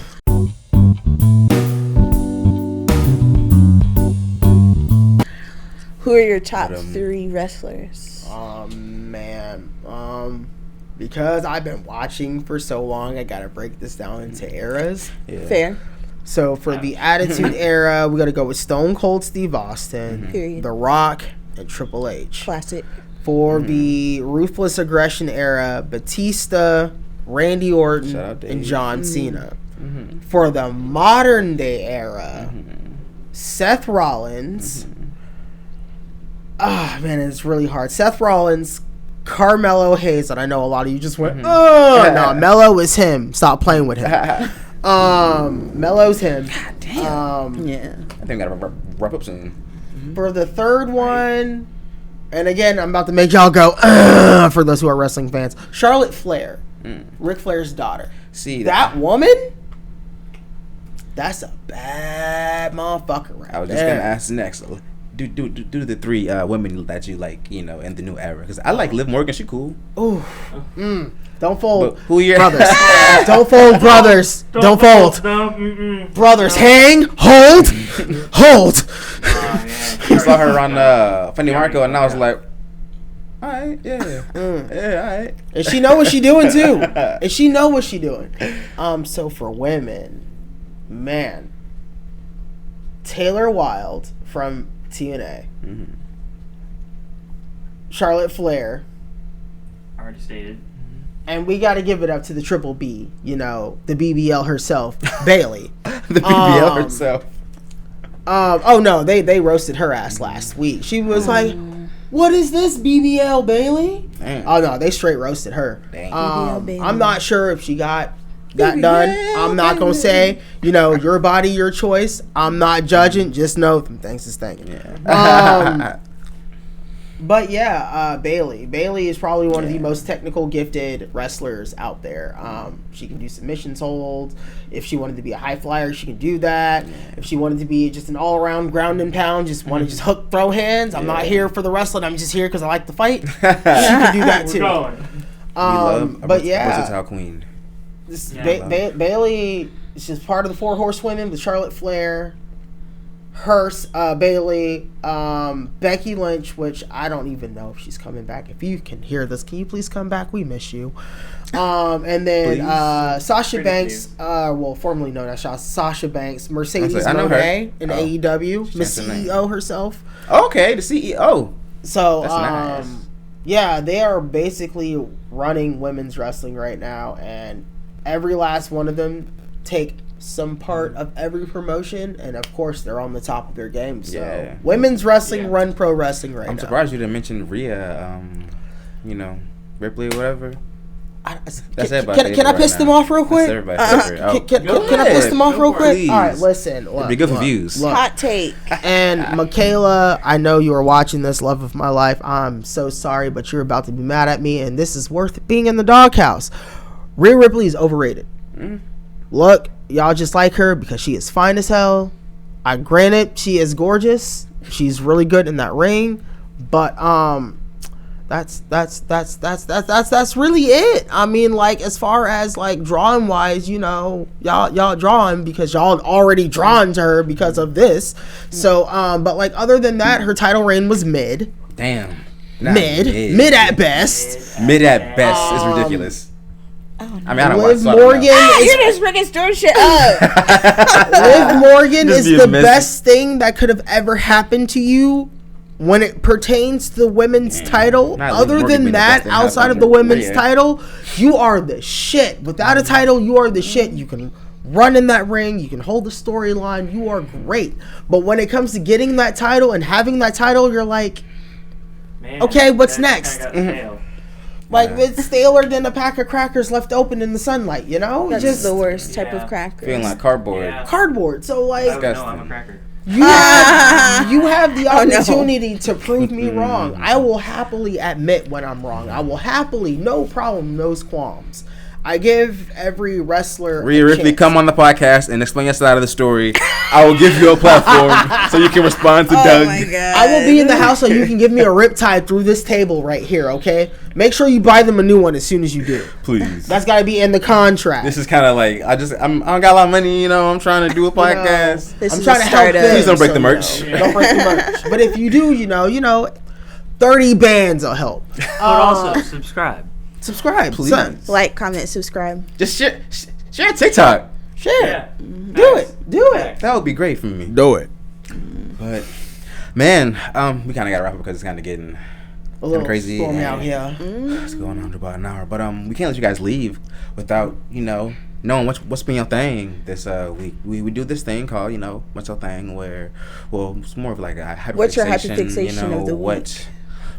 Who are your top 3 wrestlers? Man. Because I've been watching for so long, I gotta break this down into eras. Yeah. Fair. So for the Attitude Era, we gotta go with Stone Cold Steve Austin, Period. The Rock, and Triple H. Classic. For the Ruthless Aggression Era, Batista, Randy Orton, Shout out to and Ace. John Cena. For the modern day era, Seth Rollins. Man, it's really hard. Seth Rollins, Carmelo Hayes, and I know a lot of you just went, no, Melo is him. Stop playing with him. Melo's him. God damn. Yeah. I think I gotta wrap up soon. For the third one, and again, I'm about to make y'all go, for those who are wrestling fans, Charlotte Flair, Ric Flair's daughter. See That woman, that's a bad motherfucker right I was just gonna ask next. Do the 3 women that you like, in the new era? Because I like Liv Morgan. She cool. Ooh. Don't fold. But who your Brothers. Don't fold, brothers. Don't fold. Brothers, hang, hold, hold. I saw her on Funny Marco, and I was like, all right, yeah, yeah, all right. And she know what she doing too. And she know what she doing. So for women, man, Taylor Wilde from TNA, Charlotte Flair, Already stated. and we got to give it up to the Triple B, the BBL herself, Bailey. The BBL herself. Oh no, they roasted her ass last week. She was like, "What is this BBL, Bailey?" Damn. Oh no, they straight roasted her. Dang. I'm not sure if she got that done. I'm not gonna say, your body, your choice. I'm not judging. Just know them things is thinking. Yeah. But yeah, Bailey. Bailey is probably one of the most technical gifted wrestlers out there. She can do submissions holds. If she wanted to be a high flyer, she can do that. If she wanted to be just an all around ground and pound, just want to just hook, throw hands. I'm not here for the wrestling. I'm just here because I like to fight. She can do that too. But yeah, versatile queen. Bailey is just part of the 4 horsewomen with Charlotte Flair, Bailey, Becky Lynch, which I don't even know if she's coming back. If you can hear this, can you please come back? We miss you. And then Sasha Banks, formerly known as Sasha Banks, Mercedes Moné in AEW, Miss CEO herself. Okay, the CEO. So, that's nice. Yeah, they are basically running women's wrestling right now, and every last one of them take some part of every promotion, and of course they're on the top of their game. So women's wrestling run pro wrestling right now. I'm surprised you didn't mention Rhea, Ripley or whatever. Can I piss them off real quick? Can I piss them off real quick? All right, listen. It'd be good for views. Hot take. And Michaela, I know you are watching this, love of my life. I'm so sorry, but you're about to be mad at me, and this is worth being in the doghouse. Rhea Ripley is overrated. Look, y'all just like her because she is fine as hell. Granted, she is gorgeous. She's really good in that ring, but that's really it. I mean, like, as far as like drawing wise, y'all drawing because y'all already drawn to her because of this. So, but like other than that, her title reign was mid. Damn. Mid at best. Mid at best is ridiculous. Oh, no. I mean, I don't Liv watch Morgan you're just freaking stirring shit up. Liv Morgan Just is being the messy. best thing that could have ever happened to you when it pertains to the women's title. Not Liv Other Morgan than being the that, best thing outside of happened. the women's Yeah. title, you are the shit. Without a title, you are the shit. You can run in that ring. You can hold the storyline. You are great. But when it comes to getting that title and having that title, you're like, Man, okay, what's that next? kinda got stale. like it's staler than a pack of crackers left open in the sunlight, That's just the worst type Yeah. of crackers. Feeling like cardboard. Yeah. cardboard. So like, I would know I'm a cracker. you have the Oh, no. opportunity to prove me wrong. I will happily admit when I'm wrong. I will happily, no problem, no qualms. I give every wrestler Rhea a Ripley, chance. come on the podcast and explain your side of the story. I will give you a platform so you can respond to Oh Doug. my god. I will be in the house so you can give me a riptide through this table right here, okay? Make sure you buy them a new one as soon as you do. Please. That's got to be in the contract. This is kind of like I don't got a lot of money, I'm trying to do a podcast. This I'm is trying a to help startup. them, Please don't break the so, merch. Don't break the merch. But if you do, 30 bands will help. But also subscribe. Subscribe, Please. son. Like, comment, subscribe. Just share TikTok. Share. Yeah. Do it. Do it. That would be great for me. Do it. But man, we kind of got to wrap up because it's kind of getting A little crazy stormy and- out here. it's going on to about an hour. But we can't let you guys leave without knowing what's been your thing this week. We do this thing called what's your thing, where it's more of like a hyperfixation. What's your hyperfixation of the week?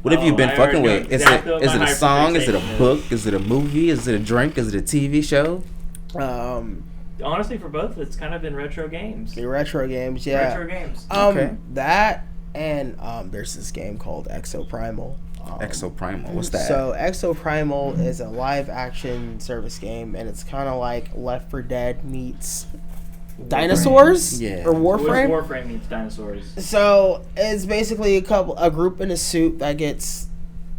What have you been I fucking already with? know Is exactly it what is my it a song? Is it a hyperfixation book? Is it a movie? Is it a drink? Is it a TV show? Honestly, for both, it's kind of been retro games. The retro games, yeah. Retro games. Okay. That and there's this game called Exoprimal. Exoprimal. What's that? So Exoprimal is a live action service game, and it's kind of like Left 4 Dead meets dinosaurs, Yeah. or What is Warframe. Warframe meets dinosaurs. So it's basically a group in a suit that gets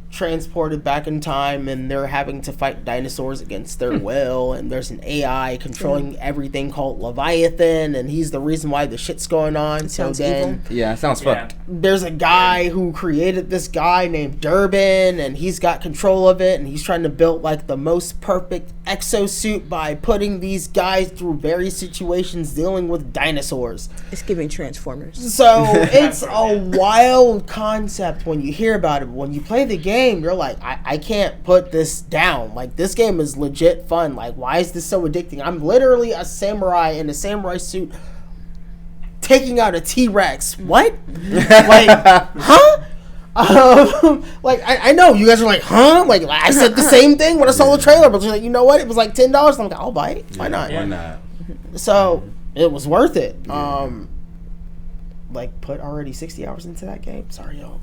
transported back in time, and they're having to fight dinosaurs against their will, and there's an AI controlling everything called Leviathan, and he's the reason why the shit's going on. So Sounds then Yeah, it sounds Yeah. fucked. there's a guy who created this guy named Durbin, and he's got control of it, and he's trying to build like the most perfect exosuit by putting these guys through various situations dealing with dinosaurs. It's giving Transformers. So it's a wild concept when you hear about it. When you play the game, you're like, I can't put this down. Like, this game is legit fun. Like, why is this so addicting? I'm literally a samurai in a samurai suit taking out a T-Rex. What? Like, huh? Like I know you guys are like, huh? Like I said the same thing when I saw the trailer, but like, you know what? It was like $10. I'm like, I'll buy it. Why not? Why not? So it was worth it. Like put already 60 hours into that game. Sorry, y'all.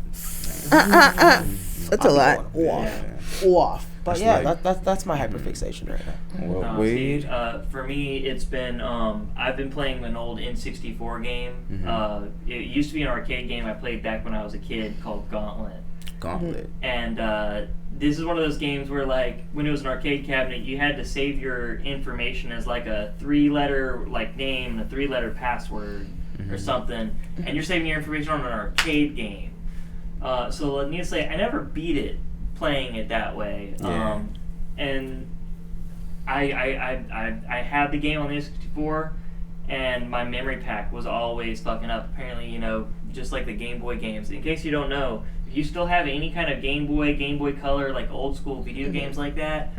That's a lot. Off. But That's yeah, like- that's my hyperfixation right now. Well, See, for me, it's been I've been playing an old N64 game. It used to be an arcade game I played back when I was a kid called Gauntlet. And this is one of those games where, like, when it was an arcade cabinet, you had to save your information as like a 3-letter like name, a 3-letter password, or something, and you're saving your information on an arcade game. So needless to say, I never beat it playing it that way. Yeah. And I had the game on the N64, and my memory pack was always fucking up. Apparently, you know, just like the Game Boy games. In case you don't know, if you still have any kind of Game Boy Color, like old school video games like that,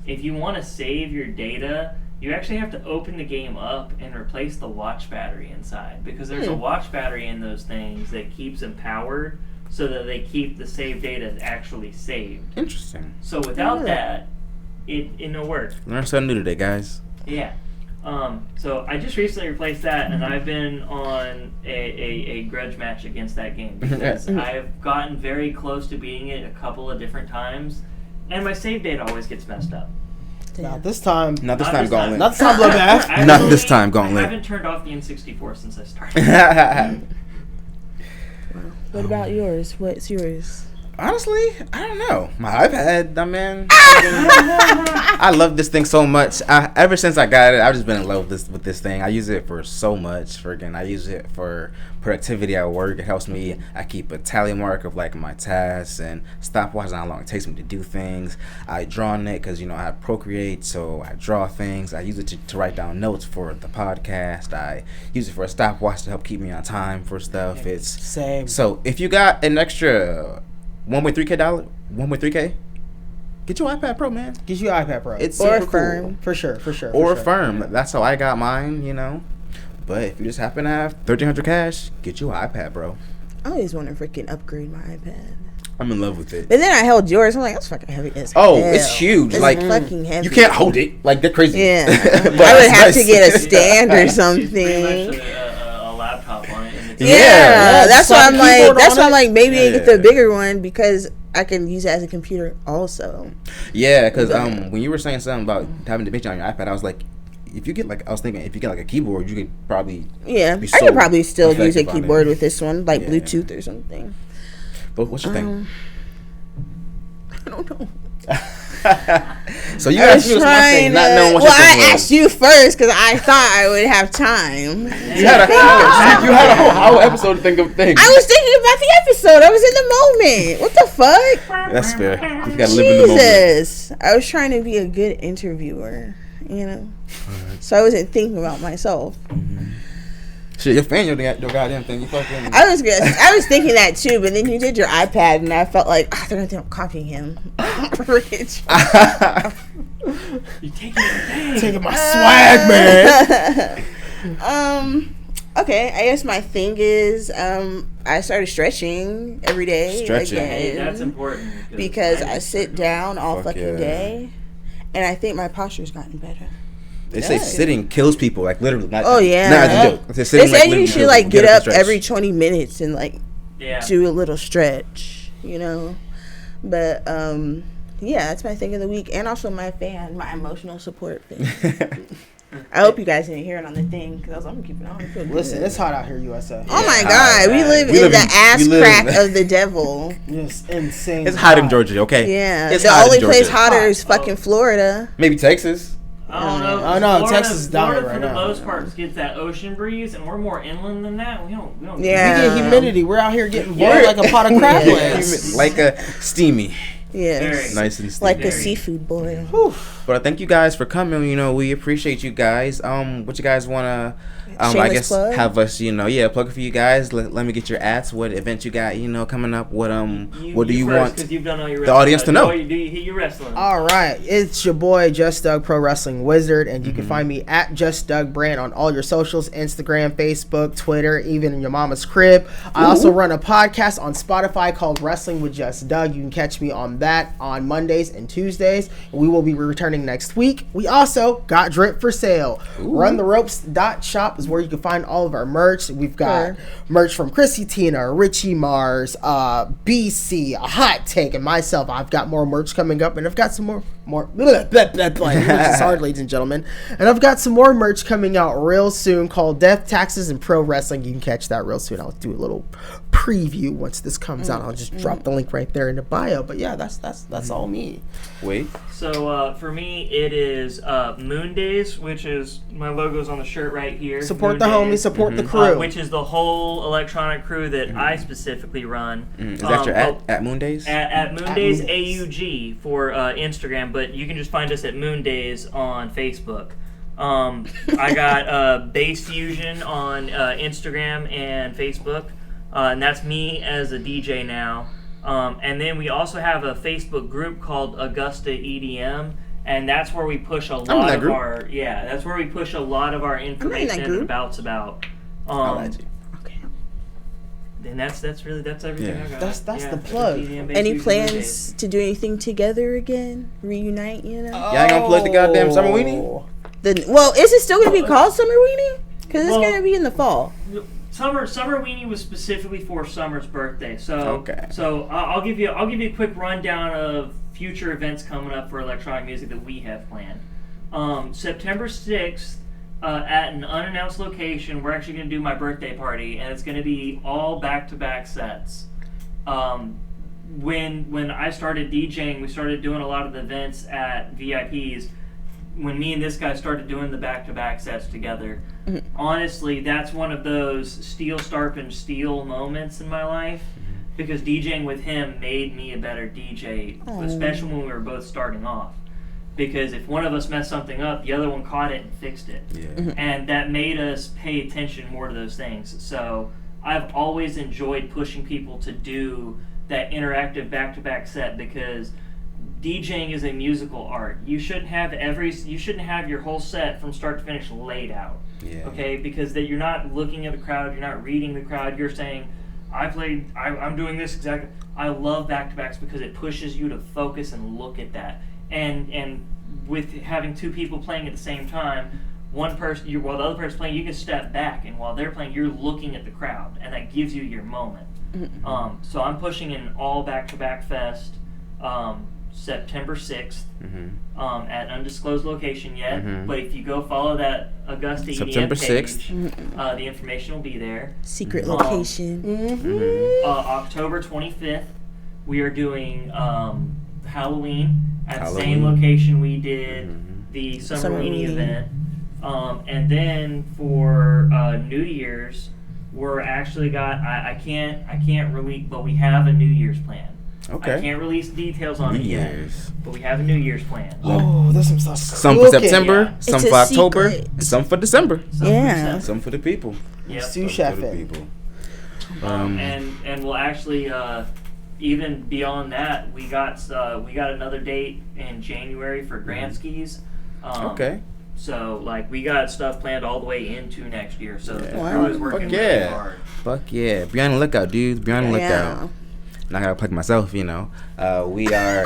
if you want to save your data, you actually have to open the game up and replace the watch battery inside, because there's a watch battery in those things that keeps them powered so that they keep the saved data actually saved. Interesting. So without that, it don't work. Learn something new today, guys. Yeah. So I just recently replaced that, and I've been on a grudge match against that game because I've gotten very close to beating it a couple of different times, and my save data always gets messed up. Not this time. Not this time, Gauntlet. Not this time, Bloodbath. Not this time, I Gauntlet. haven't turned off the N64 since I started. What about yours? What's yours? Honestly, I don't know. My iPad, I love this thing so much. Ever since I got it, I've just been in love with this thing. I use it for so much. I use it for productivity at work. It helps me. I keep a tally mark of like my tasks and stopwatch on how long it takes me to do things. I draw on it because, you know, I have Procreate, so I draw things. I use it to write down notes for the podcast. I use it for a stopwatch to help keep me on time for stuff. It's same. So if you got an extra $1.3K, get your iPad Pro, man. Get your iPad Pro. It's Or super Firm. cool. For sure. Or Firm. That's how I got mine, you know. But if you just happen to have $1,300 cash, get your iPad, bro. I always want to freaking upgrade my iPad. I'm in love with it. But then I held yours. I'm like, that's fucking heavy as Oh, hell. it's huge. It's like fucking heavy. You can't hold it. Like they're crazy. Yeah. But I would it's have to nice. get a stand or It's pretty something. much a laptop on it. And it's Yeah, that's why slap I'm a like. keyboard That's on why I'm it. like. Maybe I get the Yeah. bigger one because I can use it as a computer also. Yeah, because when you were saying something about having to mention on your iPad, I was like, if you get like a keyboard, you could probably Yeah, be I so could probably still use a effective on it. keyboard with this one, like Yeah. Bluetooth or something. But what's your thing? I don't know. So you I asked was me what's my trying thing, to. not knowing what Well, your thing I was. asked you first because I thought I would have time. You had a whole episode to think of things. I was thinking about the episode. I was in the moment. What the fuck? That's fair. You gotta live in the moment. Jesus. I was trying to be a good interviewer, you know? So I wasn't thinking about myself. Shit, you're fan your goddamn thing. You fucking. I was thinking that too, but then you did your iPad and I felt like, they're going to think I'm copying him. You Taking my swag, man. Okay, I guess my thing is I started stretching every day. Stretching. Hey, Again, that's important. because I sit down all Fuck fucking yeah. day. And I think my posture's gotten better. They say Yeah. sitting kills people, like literally. Not, Oh, yeah. Not as a joke. They Sitting, said you literally should kills like people. get up and stretch. every 20 minutes and like Yeah. do a little stretch, you know. But yeah, that's my thing of the week, and also my emotional support fan. I hope you guys didn't hear it on the thing because I'm gonna keep it on. I feel good. Listen, it's hot out here, USA. Oh my Yeah. God, we live in the ass we live crack in- of the devil. Just insane. It's hot in Georgia, okay? Yeah, It's the hot in only place Georgia. hotter is Oh. fucking Florida. Maybe Texas. I don't know. Oh, no, Florida, Texas is dying Florida right for the now. most part gets that ocean breeze, and we're more inland than that. We don't. Yeah. We get humidity. We're out here getting boiled Yeah. like a pot of crab legs. Like a steamy. Yes. Nice and steamy. Like a Very. seafood boil. But I thank you guys for coming. You know, we appreciate you guys. What you guys wanna? I Shameless guess plug? have us. You know, plug it for you guys. Let me get your ads. What event you got? You know, coming up. What do you want Because you've done all your the audience to know? You hit your wrestling. All right, it's your boy Just Doug Pro Wrestling Wizard, and you can find me at Just Doug Brand on all your socials: Instagram, Facebook, Twitter, even in your mama's crib. I also run a podcast on Spotify called Wrestling with Just Doug. You can catch me on that on Mondays and Tuesdays. We will be returning next week. We also got drip for sale. RunTheRopes.shop is where you can find all of our merch. We've got merch from Chrissy Tina, Richie Mars, BC, a Hot Take, and myself. I've got more merch coming up, and I've got some more it's hard, ladies and gentlemen. And I've got some more merch coming out real soon called Death, Taxes, and Pro Wrestling. You can catch that real soon. I'll do a little preview once this comes out. I'll just drop the link right there in the bio. But yeah, that's all me. Wait. So for me, it is Moon Days, which is my logo's on the shirt right here. Support Moon the homies, Days, support the crew. which is the whole electronic crew that I specifically run. Is that your at Moon Days? At Moon Days AUG for Instagram, but you can just find us at Moon Days on Facebook. I got Bass Fusion on Instagram and Facebook, and that's me as a DJ now. And then we also have a Facebook group called Augusta EDM, and that's where we push a lot of our information and abouts about. And that's everything I got. That's the plug. Any plans to do anything together again? Reunite, you know? Y'all ain't gonna plug the goddamn Summer Weenie? Well, is it still going to be called Summer Weenie? Because it's going to be in the fall. Summer Weenie was specifically for Summer's birthday. So okay. So I'll give you a quick rundown of future events coming up for electronic music that we have planned. September 6th, at an unannounced location, we're actually going to do my birthday party, and it's going to be all back-to-back sets. When I started DJing, we started doing a lot of the events at VIPs. When me and this guy started doing the back-to-back sets together, honestly, that's one of those steel sharpened steel moments in my life, because DJing with him made me a better DJ, especially when we were both starting off. Because if one of us messed something up, the other one caught it and fixed it. Yeah. And that made us pay attention more to those things. So I've always enjoyed pushing people to do that interactive back-to-back set, because DJing is a musical art. You shouldn't have your whole set from start to finish laid out. Yeah. Okay? Because you're not looking at the crowd, you're not reading the crowd, you're saying, I'm doing this exactly. I love back-to-backs because it pushes you to focus and look at that. And with having two people playing at the same time, one person, while the other person's playing, you can step back, and while they're playing, you're looking at the crowd, and that gives you your moment. So I'm pushing an all back-to-back fest, September 6th, at undisclosed location yet. But if you go follow that Augusta September EDM page, 6th. the information will be there. Secret location. October 25th, we are doing Halloween at the same location we did the Summer Weenie event. And then for New Year's, we're actually got I can't release, but we have a New Year's plan. Okay. I can't release details on it yet, but we have a New Year's plan. Oh, there's some stuff. Some for September, some It's for a October, secret. some for December. Some for the people. Yep. Sous Some chef for the it. people. And we'll actually even beyond that, we got another date in January for Granskys. Okay. So we got stuff planned all the way into next year. So the Wow. crew is working really hard. Fuck yeah. Be on the lookout, dudes. Be on the lookout. And I gotta plug myself, We are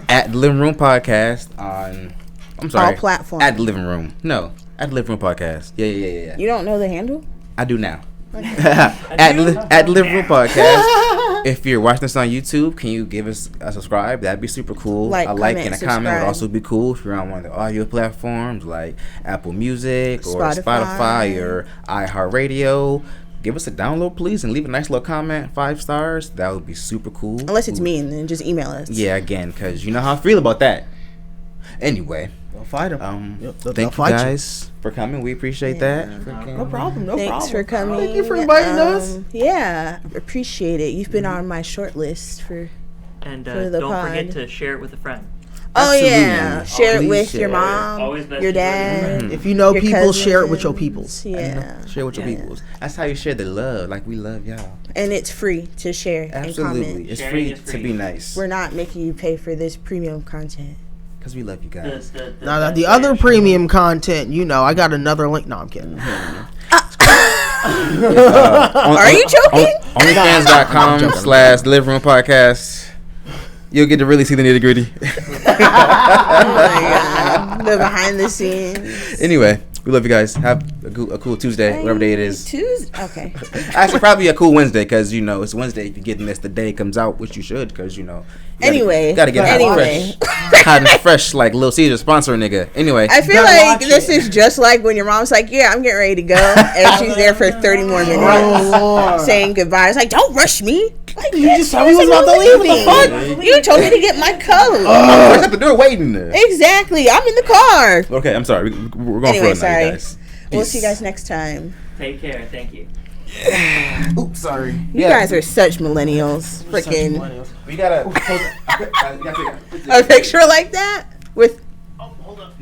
at the Living Room Podcast on all platforms. At the Living Room. No. At the Living Room Podcast. Yeah. You don't know the handle? I do now. At the Living Room Podcast. If you're watching this on YouTube, can you give us a subscribe? That'd be super cool. A like and a comment would also be cool. If you're on one of the audio platforms like Apple Music or Spotify or iHeartRadio, give us a download, please, and leave a nice little comment, 5 stars. That would be super cool. Unless it's mean, then just email us. Yeah, again, because you know how I feel about that. Anyway. They'll fight them. Thank you guys for coming. We appreciate that. No problem. Thanks for coming. Thank you for inviting us. Yeah, appreciate it. You've been on my short list for And For the don't forget pod. to share it with a friend. Oh Absolutely. yeah, share it Please with share. your mom, Always best your to do it. dad. If you know your people, share it with your cousins. peoples. Yeah, Share with your Yeah. peoples. That's how you share the love. Like we love y'all. and it's free to share and Absolutely. comment. It's Sharing free is to free. be nice. We're not making you pay for this premium content. Because we love you guys. Now, the best other way to premium content, I got another link. No, I'm kidding. Are you joking? OnlyFans.com/LiveRoomPodcast. You'll get to really see the nitty gritty. Oh my god, the behind the scenes. Anyway, we love you guys. Have a cool Tuesday, whatever day it is. Tuesday. Okay. Actually, probably a cool Wednesday because it's Wednesday. If you're getting this the day it comes out, which you should, because Anyway. gotta get hot and fresh, hot and fresh like Lil Caesar sponsor nigga. Anyway, I feel Gotta like watch this it. is just like when your mom's like, "Yeah, I'm getting ready to go," and she's there for 30 more minutes Lord. saying goodbye. It's like, "Don't rush me." Like, You just told me we was about to leave. What the fuck? You told me to get my coat. I was at the door waiting there. Exactly. I'm in the car. Okay, I'm sorry. We're going Anyway, for it now, sorry. you guys. We'll Peace. see you guys next time. Take care. Thank you. Oops, sorry. You guys are such millennials. Freaking We gotta. a picture like that with. Hold up.